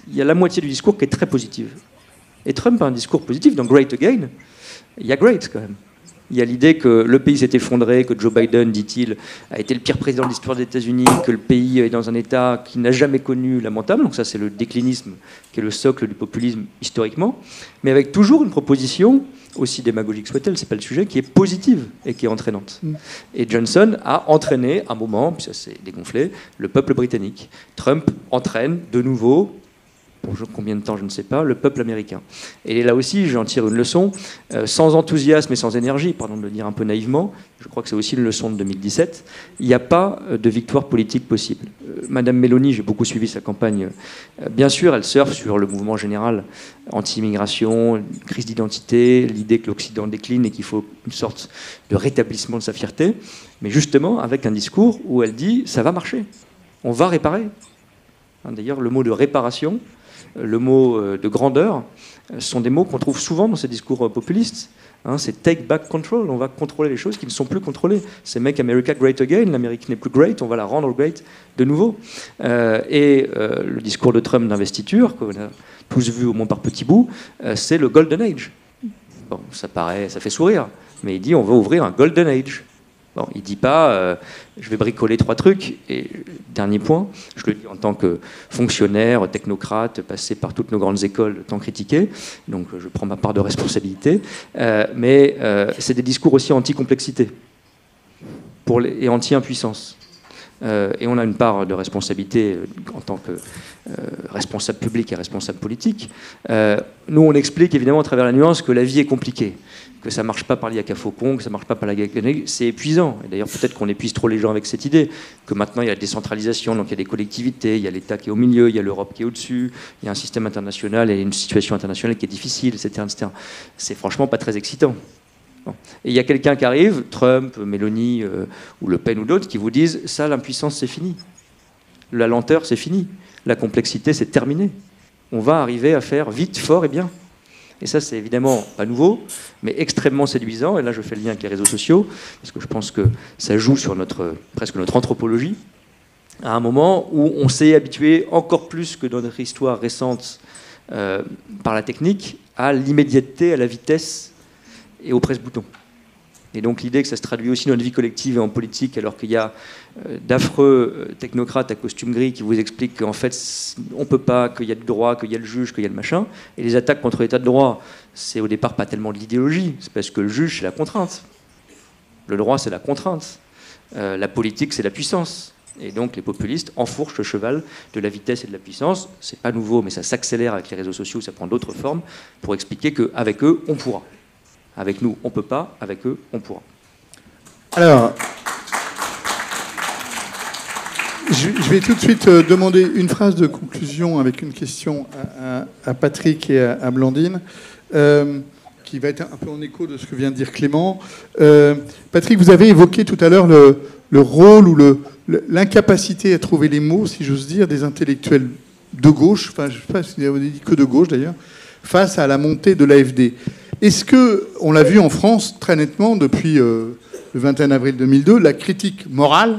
il y a la moitié du discours qui est très positive. Et Trump a un discours positif, dans Great Again, il y a Great quand même. Il y a l'idée que le pays s'est effondré, que Joe Biden, dit-il, a été le pire président de l'histoire des États-Unis, que le pays est dans un état qui n'a jamais connu lamentable. Donc ça, c'est le déclinisme qui est le socle du populisme historiquement, mais avec toujours une proposition, aussi démagogique soit-elle, c'est pas le sujet, qui est positive et qui est entraînante. Et Johnson a entraîné, à un moment, puis ça s'est dégonflé, le peuple britannique. Trump entraîne de nouveau, pour combien de temps, je ne sais pas, le peuple américain. Et là aussi, j'en tire une leçon, sans enthousiasme et sans énergie, pardon de le dire un peu naïvement, je crois que c'est aussi une leçon de 2017, il n'y a pas de victoire politique possible. Madame Meloni, j'ai beaucoup suivi sa campagne, bien sûr, elle surfe sur le mouvement général anti-immigration, crise d'identité, l'idée que l'Occident décline et qu'il faut une sorte de rétablissement de sa fierté, mais justement avec un discours où elle dit « ça va marcher, on va réparer ». D'ailleurs, le mot de réparation, le mot de grandeur, sont des mots qu'on trouve souvent dans ces discours populistes. C'est take back control, on va contrôler les choses qui ne sont plus contrôlées. C'est make America great again, l'Amérique n'est plus great, on va la rendre great de nouveau. Le discours de Trump d'investiture, qu'on a tous vu au moins par petits bouts, c'est le Golden Age. Bon, ça fait sourire, mais il dit on va ouvrir un Golden Age. Bon, il ne dit pas je vais bricoler 3 trucs. Et dernier point, je le dis en tant que fonctionnaire, technocrate, passé par toutes nos grandes écoles tant critiquées, donc je prends ma part de responsabilité, mais c'est des discours aussi anti-complexité et anti-impuissance. Et on a une part de responsabilité en tant que responsable public et responsable politique. Nous, on explique évidemment à travers la nuance que la vie est compliquée, que ça ne marche pas par l'IACA Faucon, que ça ne marche pas par la GAC. C'est épuisant. Et d'ailleurs, peut-être qu'on épuise trop les gens avec cette idée, que maintenant il y a la décentralisation, donc il y a des collectivités, il y a l'État qui est au milieu, il y a l'Europe qui est au-dessus, il y a un système international et une situation internationale qui est difficile, etc. etc. C'est franchement pas très excitant. Bon. Et il y a quelqu'un qui arrive, Trump, Meloni ou Le Pen ou d'autres, qui vous disent ça, l'impuissance, c'est fini. La lenteur, c'est fini. La complexité, c'est terminé. On va arriver à faire vite, fort et bien. Et ça, c'est évidemment pas nouveau, mais extrêmement séduisant. Et là, je fais le lien avec les réseaux sociaux, parce que je pense que ça joue sur presque notre anthropologie, à un moment où on s'est habitué encore plus que dans notre histoire récente par la technique à l'immédiateté, à la vitesse et au presse-bouton. Et donc l'idée que ça se traduit aussi dans notre vie collective et en politique, alors qu'il y a d'affreux technocrates à costume gris qui vous expliquent qu'en fait on ne peut pas, qu'il y a le droit, qu'il y a le juge, qu'il y a le machin. Et les attaques contre l'état de droit, c'est au départ pas tellement de l'idéologie, c'est parce que le juge c'est la contrainte. Le droit c'est la contrainte. La politique c'est la puissance. Et donc les populistes enfourchent le cheval de la vitesse et de la puissance. C'est pas nouveau, mais ça s'accélère avec les réseaux sociaux, ça prend d'autres formes, pour expliquer qu'avec eux, on pourra. Avec nous, on ne peut pas. Avec eux, on pourra. Alors, je vais tout de suite demander une phrase de conclusion avec une question à Patrick et à Blandine, qui va être un peu en écho de ce que vient de dire Clément. Patrick, vous avez évoqué tout à l'heure le rôle ou l'incapacité à trouver les mots, si j'ose dire, des intellectuels de gauche, enfin je ne sais pas si vous avez dit que de gauche d'ailleurs, face à la montée de l'AfD. Est-ce que, on l'a vu en France très nettement depuis le 21 avril 2002, la critique morale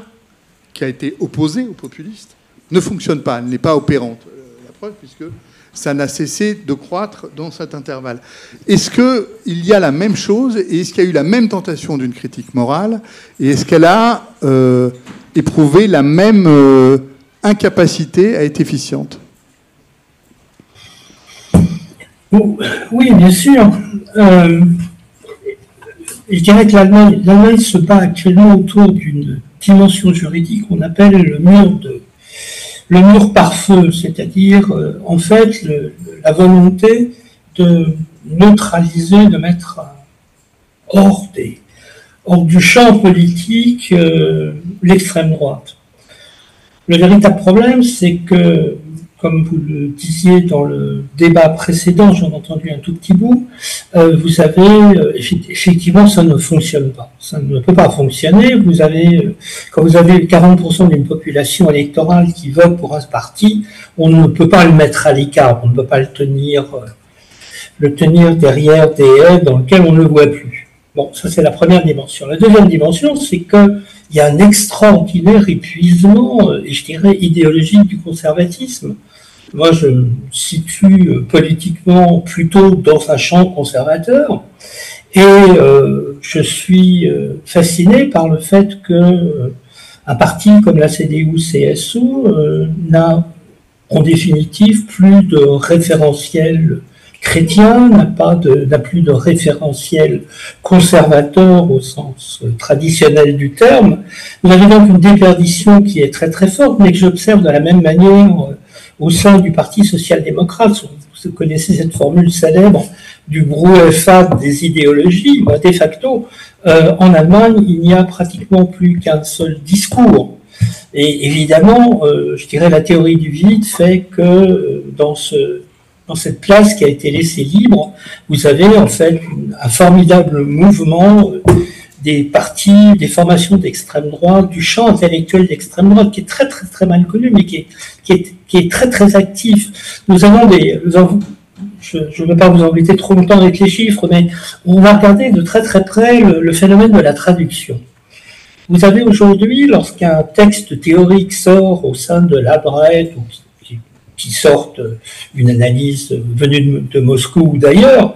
qui a été opposée aux populistes ne fonctionne pas, elle n'est pas opérante. La preuve, puisque ça n'a cessé de croître dans cet intervalle. Est-ce qu'il y a la même chose et est-ce qu'il y a eu la même tentation d'une critique morale et est-ce qu'elle a éprouvé la même incapacité à être efficiente ? Oui, bien sûr. Je dirais que l'Allemagne se bat actuellement autour d'une dimension juridique qu'on appelle le mur par feu, c'est-à-dire en fait la volonté de neutraliser, de mettre hors du champ politique l'extrême droite. Le véritable problème, c'est que, comme vous le disiez dans le débat précédent, j'en ai entendu un tout petit bout, vous savez, effectivement, ça ne fonctionne pas. Ça ne peut pas fonctionner. Quand vous avez 40% d'une population électorale qui vote pour un parti, on ne peut pas le mettre à l'écart, on ne peut pas le tenir derrière des haies dans lesquelles on ne le voit plus. Bon, ça c'est la première dimension. La deuxième dimension, c'est qu'il y a un extraordinaire épuisement, et je dirais idéologique du conservatisme. Moi, je me situe politiquement plutôt dans un champ conservateur et je suis fasciné par le fait que un parti comme la CDU-CSU n'a en définitive plus de référentiel chrétien, n'a plus de référentiel conservateur au sens traditionnel du terme. Vous avez donc une déperdition qui est très très forte, mais que j'observe de la même manière au sein du Parti social-démocrate. Vous connaissez cette formule célèbre du brouhaha des idéologies. De facto, en Allemagne, il n'y a pratiquement plus qu'un seul discours. Et évidemment, je dirais la théorie du vide fait que dans cette place qui a été laissée libre, vous avez en fait un formidable mouvement des partis, des formations d'extrême droite, du champ intellectuel d'extrême droite, qui est très très très mal connu, mais qui est très très actif. Je ne vais pas vous embêter trop longtemps avec les chiffres, mais on va regarder de très très près le phénomène de la traduction. Vous avez aujourd'hui, lorsqu'un texte théorique sort au sein de l'Abreit, ou qui sortent une analyse venue de Moscou ou d'ailleurs,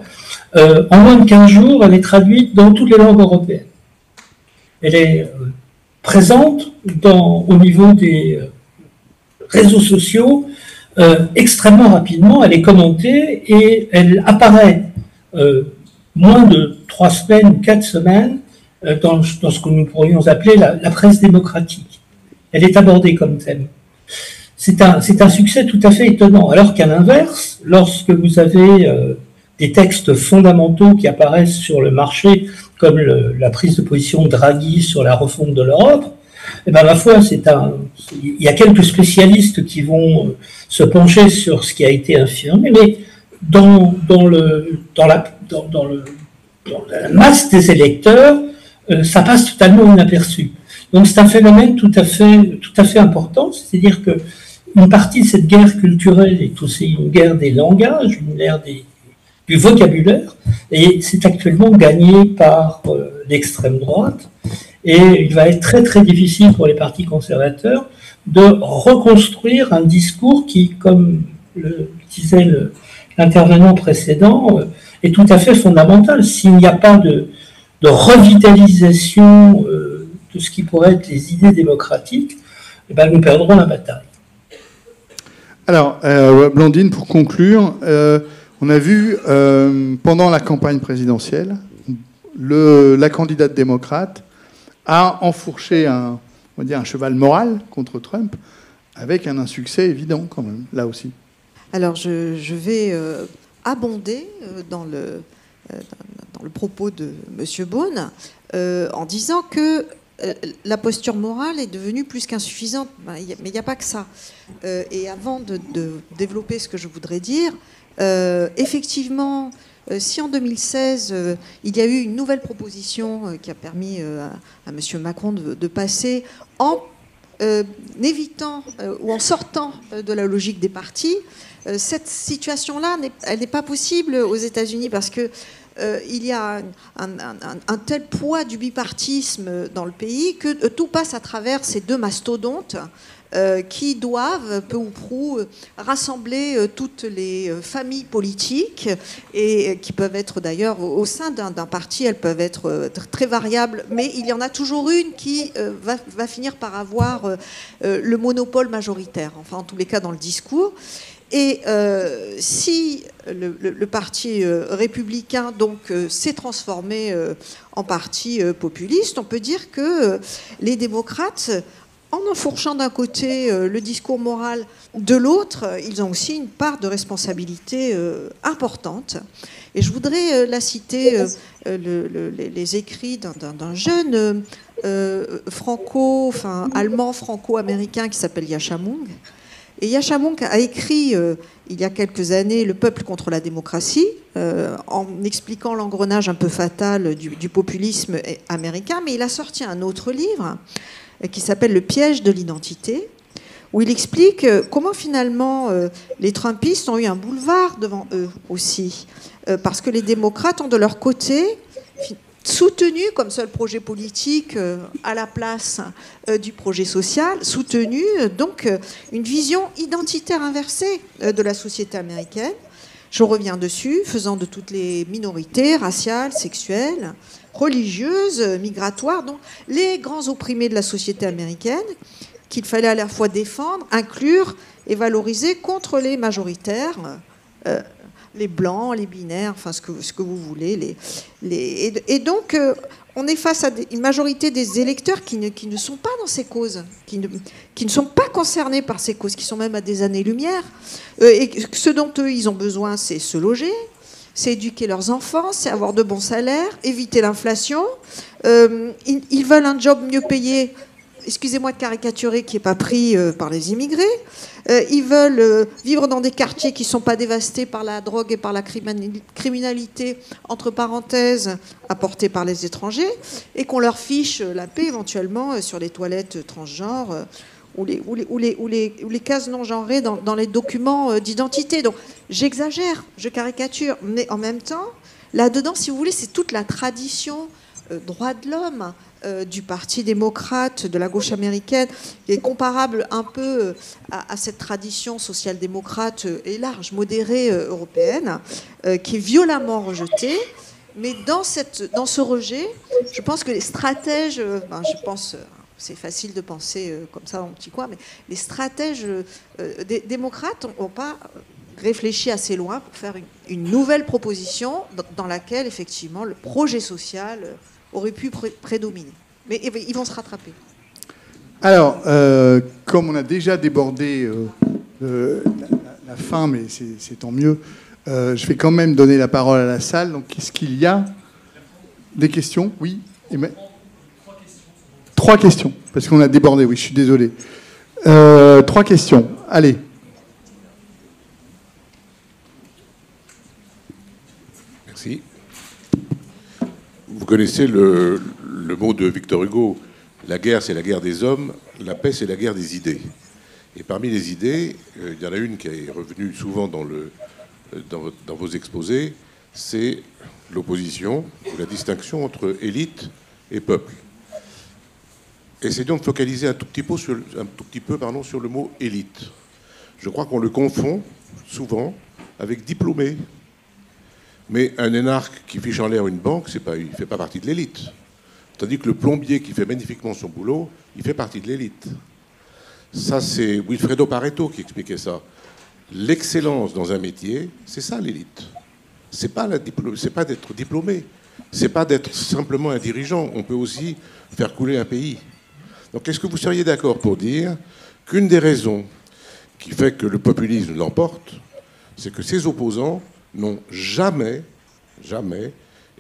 en moins de 15 jours, elle est traduite dans toutes les langues européennes. Elle est présente au niveau des réseaux sociaux extrêmement rapidement, elle est commentée et elle apparaît moins de 3 semaines, 4 semaines dans ce que nous pourrions appeler la presse démocratique. Elle est abordée comme thème. C'est un succès tout à fait étonnant, alors qu'à l'inverse, lorsque vous avez des textes fondamentaux qui apparaissent sur le marché, comme la prise de position de Draghi sur la refonte de l'Europe, eh ben, ma foi, il y a quelques spécialistes qui vont se pencher sur ce qui a été affirmé, mais dans la masse des électeurs, ça passe totalement inaperçu. Donc c'est un phénomène tout à fait important, c'est-à-dire que une partie de cette guerre culturelle est aussi une guerre des langages, une guerre du vocabulaire, et c'est actuellement gagné par l'extrême droite. Et il va être très très difficile pour les partis conservateurs de reconstruire un discours qui, comme le disait l'intervenant précédent, est tout à fait fondamental. S'il n'y a pas de revitalisation de ce qui pourrait être les idées démocratiques, eh ben, nous perdrons la bataille. Alors, Blandine, pour conclure, on a vu pendant la campagne présidentielle, la candidate démocrate a enfourché un cheval moral contre Trump, avec un insuccès évident quand même, là aussi. Alors je vais abonder dans le propos de M. Beaune en disant que la posture morale est devenue plus qu'insuffisante, mais il n'y a pas que ça. Et avant de développer ce que je voudrais dire, effectivement, si en 2016, il y a eu une nouvelle proposition qui a permis à M. Macron de passer en évitant ou en sortant de la logique des partis, cette situation-là, elle n'est pas possible aux États-Unis parce que il y a un tel poids du bipartisme dans le pays que tout passe à travers ces deux mastodontes qui doivent, peu ou prou, rassembler toutes les familles politiques et qui peuvent être d'ailleurs au sein d'un parti, elles peuvent être très variables, mais il y en a toujours une qui va finir par avoir le monopole majoritaire, enfin en tous les cas dans le discours. Et si le parti républicain donc s'est transformé en parti populiste, on peut dire que les démocrates, en enfourchant d'un côté le discours moral de l'autre, ils ont aussi une part de responsabilité importante. Et je voudrais la citer, les écrits d'un jeune allemand franco-américain qui s'appelle Yascha Mounk. Et Yascha Mounk a écrit il y a quelques années Le peuple contre la démocratie, en expliquant l'engrenage un peu fatal du populisme américain, mais il a sorti un autre livre qui s'appelle Le piège de l'identité, où il explique comment finalement les Trumpistes ont eu un boulevard devant eux aussi, parce que les démocrates ont de leur côté soutenu comme seul projet politique à la place du projet social, soutenu donc une vision identitaire inversée de la société américaine. Je reviens dessus, faisant de toutes les minorités raciales, sexuelles, religieuses, migratoires, donc les grands opprimés de la société américaine, qu'il fallait à la fois défendre, inclure et valoriser contre les majoritaires, les blancs, les binaires, enfin ce que vous voulez. Et donc, on est face à une majorité des électeurs qui ne sont pas dans ces causes, qui ne sont pas concernés par ces causes, qui sont même à des années-lumière. Et ce dont eux, ils ont besoin, c'est se loger, c'est éduquer leurs enfants, c'est avoir de bons salaires, éviter l'inflation. Ils veulent un job mieux payé, excusez-moi de caricaturer, qui n'est pas pris par les immigrés. Ils veulent vivre dans des quartiers qui ne sont pas dévastés par la drogue et par la criminalité, entre parenthèses, apportée par les étrangers, et qu'on leur fiche la paix éventuellement sur les toilettes transgenres ou les cases non genrées dans les documents d'identité. Donc j'exagère, je caricature, mais en même temps, là-dedans, si vous voulez, c'est toute la tradition droits de l'homme du Parti démocrate, de la gauche américaine, qui est comparable un peu à cette tradition social-démocrate et large, modérée européenne, qui est violemment rejetée. Mais dans ce rejet, je pense que les stratèges, c'est facile de penser comme ça dans mon petit coin, mais les stratèges démocrates n'ont pas réfléchi assez loin pour faire une nouvelle proposition dans laquelle, effectivement, le projet social aurait pu prédominer. Mais ils vont se rattraper. Alors, comme on a déjà débordé la fin, mais c'est tant mieux, je vais quand même donner la parole à la salle. Donc, est-ce qu'il y a des questions? Oui. Trois questions, parce qu'on a débordé, oui, je suis désolé. 3 questions, allez. Merci. Vous connaissez le mot de Victor Hugo, La guerre, c'est la guerre des hommes. La paix, c'est la guerre des idées. Et parmi les idées, il y en a une qui est revenue souvent dans vos exposés, c'est l'opposition, la distinction entre élite et peuple. Essayons de focaliser un tout petit peu sur le mot élite. Je crois qu'on le confond souvent avec diplômé. Mais un énarque qui fiche en l'air une banque, il ne fait pas partie de l'élite. Tandis que le plombier qui fait magnifiquement son boulot, il fait partie de l'élite. Ça, c'est Wilfredo Pareto qui expliquait ça. L'excellence dans un métier, c'est ça l'élite. C'est pas d'être diplômé. C'est pas d'être simplement un dirigeant. On peut aussi faire couler un pays. Donc, est-ce que vous seriez d'accord pour dire qu'une des raisons qui fait que le populisme l'emporte, c'est que ses opposants n'ont jamais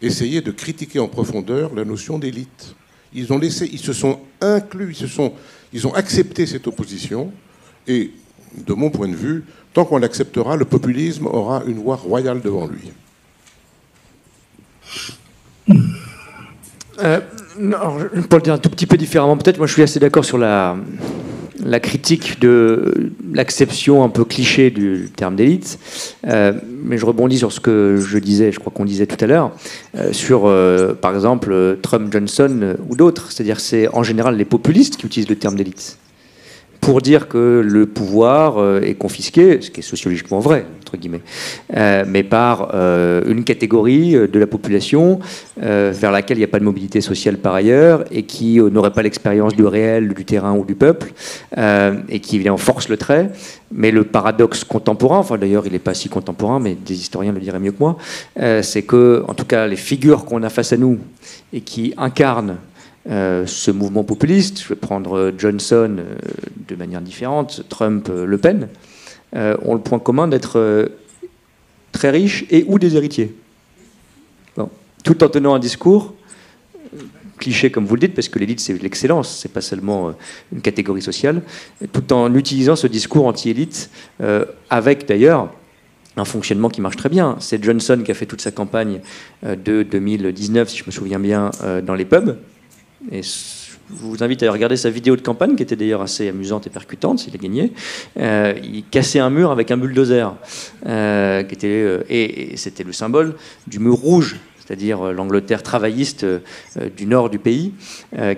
essayé de critiquer en profondeur la notion d'élite. Ils se sont inclus, ils ont accepté cette opposition, et de mon point de vue, tant qu'on l'acceptera, le populisme aura une voie royale devant lui. Pour le dire un tout petit peu différemment, peut-être, moi je suis assez d'accord sur la critique de l'acception un peu cliché du terme d'élite, mais je rebondis sur ce que je disais, je crois qu'on disait tout à l'heure, sur par exemple Trump, Johnson ou d'autres, c'est-à-dire c'est en général les populistes qui utilisent le terme d'élite pour dire que le pouvoir est confisqué, ce qui est sociologiquement vrai, entre guillemets, mais par une catégorie de la population vers laquelle il n'y a pas de mobilité sociale par ailleurs et qui n'aurait pas l'expérience du réel, du terrain ou du peuple, et qui évidemment force le trait. Mais le paradoxe contemporain, enfin d'ailleurs il n'est pas si contemporain, mais des historiens le diraient mieux que moi, c'est que, en tout cas, les figures qu'on a face à nous et qui incarnent ce mouvement populiste, je vais prendre Johnson de manière différente, Trump, Le Pen, ont le point commun d'être très riches et ou des héritiers. Bon. Tout en tenant un discours cliché, comme vous le dites, parce que l'élite, c'est l'excellence, c'est pas seulement une catégorie sociale, tout en utilisant ce discours anti-élite, avec d'ailleurs un fonctionnement qui marche très bien. C'est Johnson qui a fait toute sa campagne de 2019, si je me souviens bien, dans les pubs. Et je vous invite à regarder sa vidéo de campagne, qui était d'ailleurs assez amusante et percutante, s'il a gagné. Il cassait un mur avec un bulldozer, et c'était le symbole du mur rouge, c'est-à-dire l'Angleterre travailliste du nord du pays,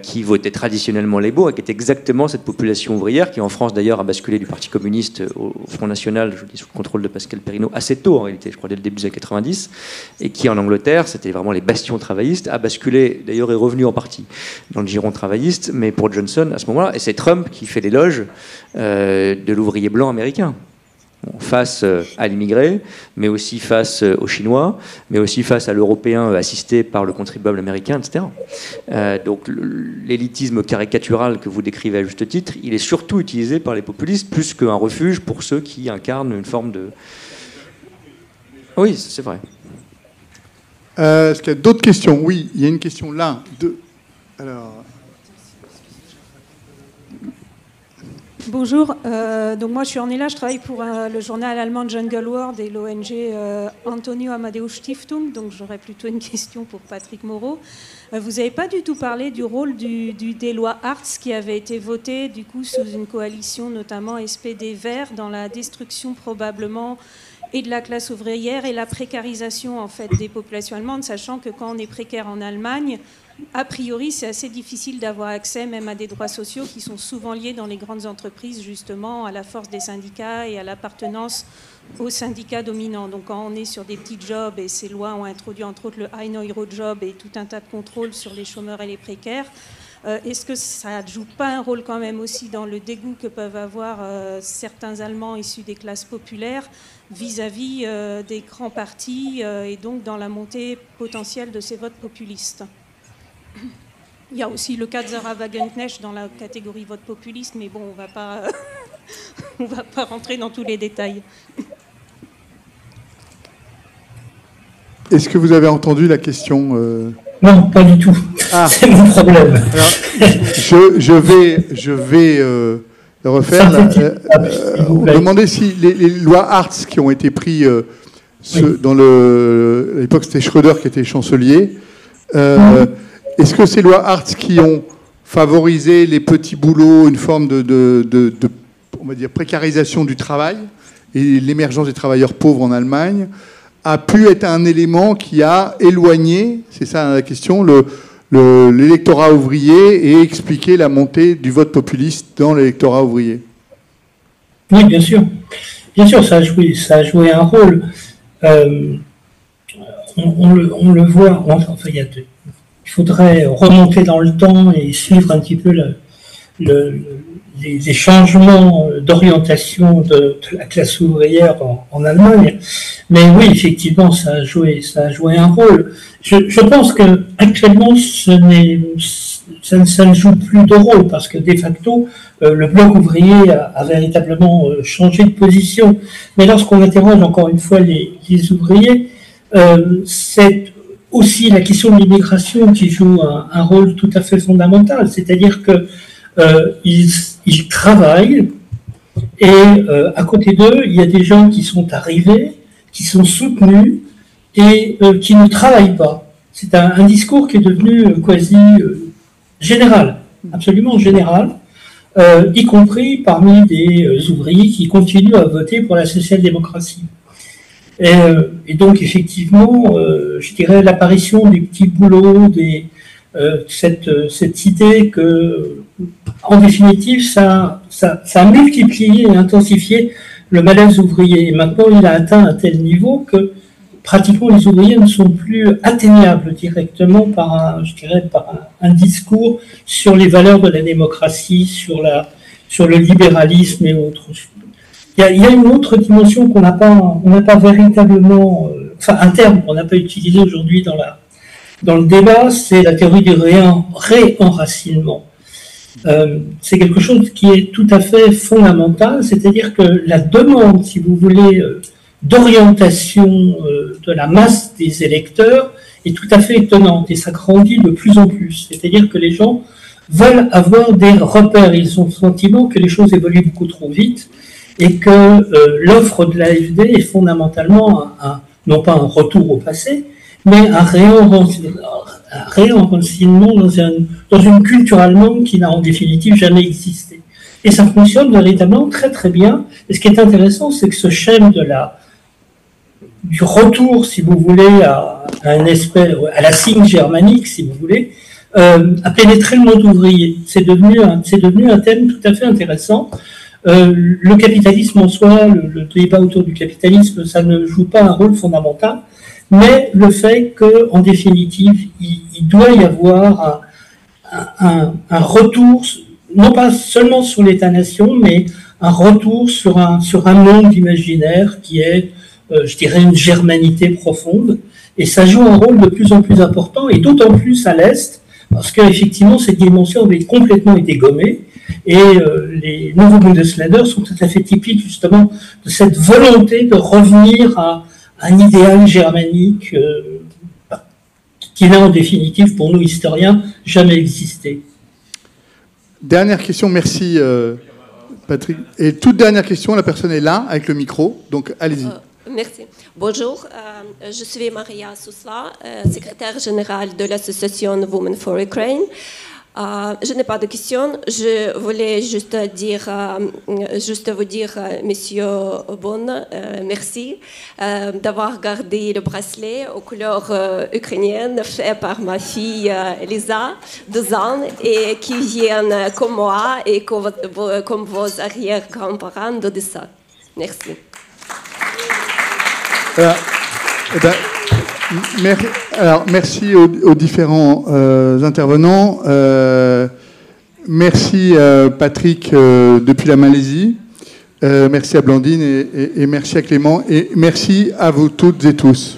qui votait traditionnellement les beaux, et qui était exactement cette population ouvrière, qui en France d'ailleurs a basculé du Parti communiste au Front National, je dis sous le contrôle de Pascal Perrineau, assez tôt en réalité, je crois dès le début des années 90, et qui en Angleterre, c'était vraiment les bastions travaillistes, a basculé, d'ailleurs est revenu en partie dans le giron travailliste, mais pour Johnson à ce moment-là, et c'est Trump qui fait l'éloge de l'ouvrier blanc américain. Face à l'immigré, mais aussi face aux Chinois, mais aussi face à l'Européen assisté par le contribuable américain, etc. Donc l'élitisme caricatural que vous décrivez à juste titre, il est surtout utilisé par les populistes plus qu'un refuge pour ceux qui incarnent une forme de... Oui, c'est vrai. Est-ce qu'il y a d'autres questions? Oui, il y a une question là. Alors... Bonjour, donc moi je suis Ornella, je travaille pour le journal allemand Jungle World et l'ONG Antonio Amadeo Stiftung, donc j'aurais plutôt une question pour Patrick Moreau. Vous n'avez pas du tout parlé du rôle des lois Hartz qui avaient été votées du coup sous une coalition notamment SPD Verts dans la destruction probablement et de la classe ouvrière et la précarisation en fait des populations allemandes, sachant que quand on est précaire en Allemagne, a priori, c'est assez difficile d'avoir accès même à des droits sociaux qui sont souvent liés dans les grandes entreprises, justement, à la force des syndicats et à l'appartenance aux syndicats dominants. Donc quand on est sur des petits jobs, et ces lois ont introduit entre autres le High Euro Job et tout un tas de contrôles sur les chômeurs et les précaires, est-ce que ça ne joue pas un rôle quand même aussi dans le dégoût que peuvent avoir certains Allemands issus des classes populaires vis-à-vis des grands partis et donc dans la montée potentielle de ces votes populistes? Il y a aussi le cas de Sarah Wagenknecht dans la catégorie vote populiste, mais bon, on va pas rentrer dans tous les détails. Est-ce que vous avez entendu la question Non, pas du tout. Ah. C'est mon problème. Alors, je vais le refaire. On demandait si les lois Hartz qui ont été prises dans à l'époque c'était Schröder qui était chancelier. Est-ce que ces lois Hartz qui ont favoriser les petits boulots, une forme de on va dire, précarisation du travail et l'émergence des travailleurs pauvres en Allemagne, a pu être un élément qui a éloigné, c'est ça la question, l'électorat ouvrier et expliqué la montée du vote populiste dans l'électorat ouvrier. Oui, bien sûr. Bien sûr, ça a joué un rôle. On le voit, enfin, il faudrait remonter dans le temps et suivre un petit peu les changements d'orientation de la classe ouvrière en Allemagne. Mais oui, effectivement, ça a joué un rôle. Je pense que actuellement, ça ne joue plus de rôle parce que de facto, le bloc ouvrier a véritablement changé de position. Mais lorsqu'on interroge encore une fois les ouvriers, c'est aussi la question de l'immigration qui joue un rôle tout à fait fondamental. C'est-à-dire que ils travaillent et à côté d'eux, il y a des gens qui sont arrivés, qui sont soutenus et qui ne travaillent pas. C'est un discours qui est devenu quasi général, absolument général, y compris parmi des ouvriers qui continuent à voter pour la social-démocratie. Et donc, effectivement, je dirais l'apparition des petits boulots, cette idée que, en définitive, ça a multiplié et intensifié le malaise ouvrier. Et maintenant, il a atteint un tel niveau que pratiquement les ouvriers ne sont plus atteignables directement par un discours sur les valeurs de la démocratie, sur le libéralisme et autres. Il y a une autre dimension qu'on n'a pas véritablement, enfin un terme qu'on n'a pas utilisé aujourd'hui dans le débat, c'est la théorie du réenracinement. C'est quelque chose qui est tout à fait fondamental, c'est-à-dire que la demande, si vous voulez, d'orientation de la masse des électeurs est tout à fait étonnante et ça grandit de plus en plus. C'est-à-dire que les gens veulent avoir des repères, ils ont le sentiment que les choses évoluent beaucoup trop vite et que l'offre de l'AfD est fondamentalement non pas un retour au passé, mais un réenracinement dans une culture allemande qui n'a en définitive jamais existé. Et ça fonctionne véritablement très très bien. Et ce qui est intéressant, c'est que ce schème du retour, si vous voulez, à la signe germanique, si vous voulez, a pénétré le monde ouvrier. C'est devenu un thème tout à fait intéressant. Le capitalisme en soi, le débat autour du capitalisme, ça ne joue pas un rôle fondamental, mais le fait qu'en définitive, il doit y avoir un retour, non pas seulement sur l'État-nation, mais un retour sur un monde imaginaire qui est, je dirais, une germanité profonde. Et ça joue un rôle de plus en plus important, et d'autant plus à l'Est, parce qu'effectivement, cette dimension avait complètement été gommée. Et les nouveaux Bundesländer sont tout à fait typiques justement de cette volonté de revenir à un idéal germanique qui n'a en définitive, pour nous historiens, jamais existé. Dernière question, merci Patrick. Et toute dernière question, la personne est là avec le micro, donc allez-y. Merci. Bonjour, je suis Maria Sousla, secrétaire générale de l'association Women for Ukraine. Je n'ai pas de questions. Je voulais juste vous dire, Monsieur Bon, merci d'avoir gardé le bracelet aux couleurs ukrainiennes fait par ma fille Lisa, 2 ans, et qui vient comme moi et comme vos arrière-grands-parents d'Odessa. Merci. Alors, merci aux différents intervenants. Merci Patrick depuis la Malaisie. Merci à Blandine et merci à Clément. Et merci à vous toutes et tous.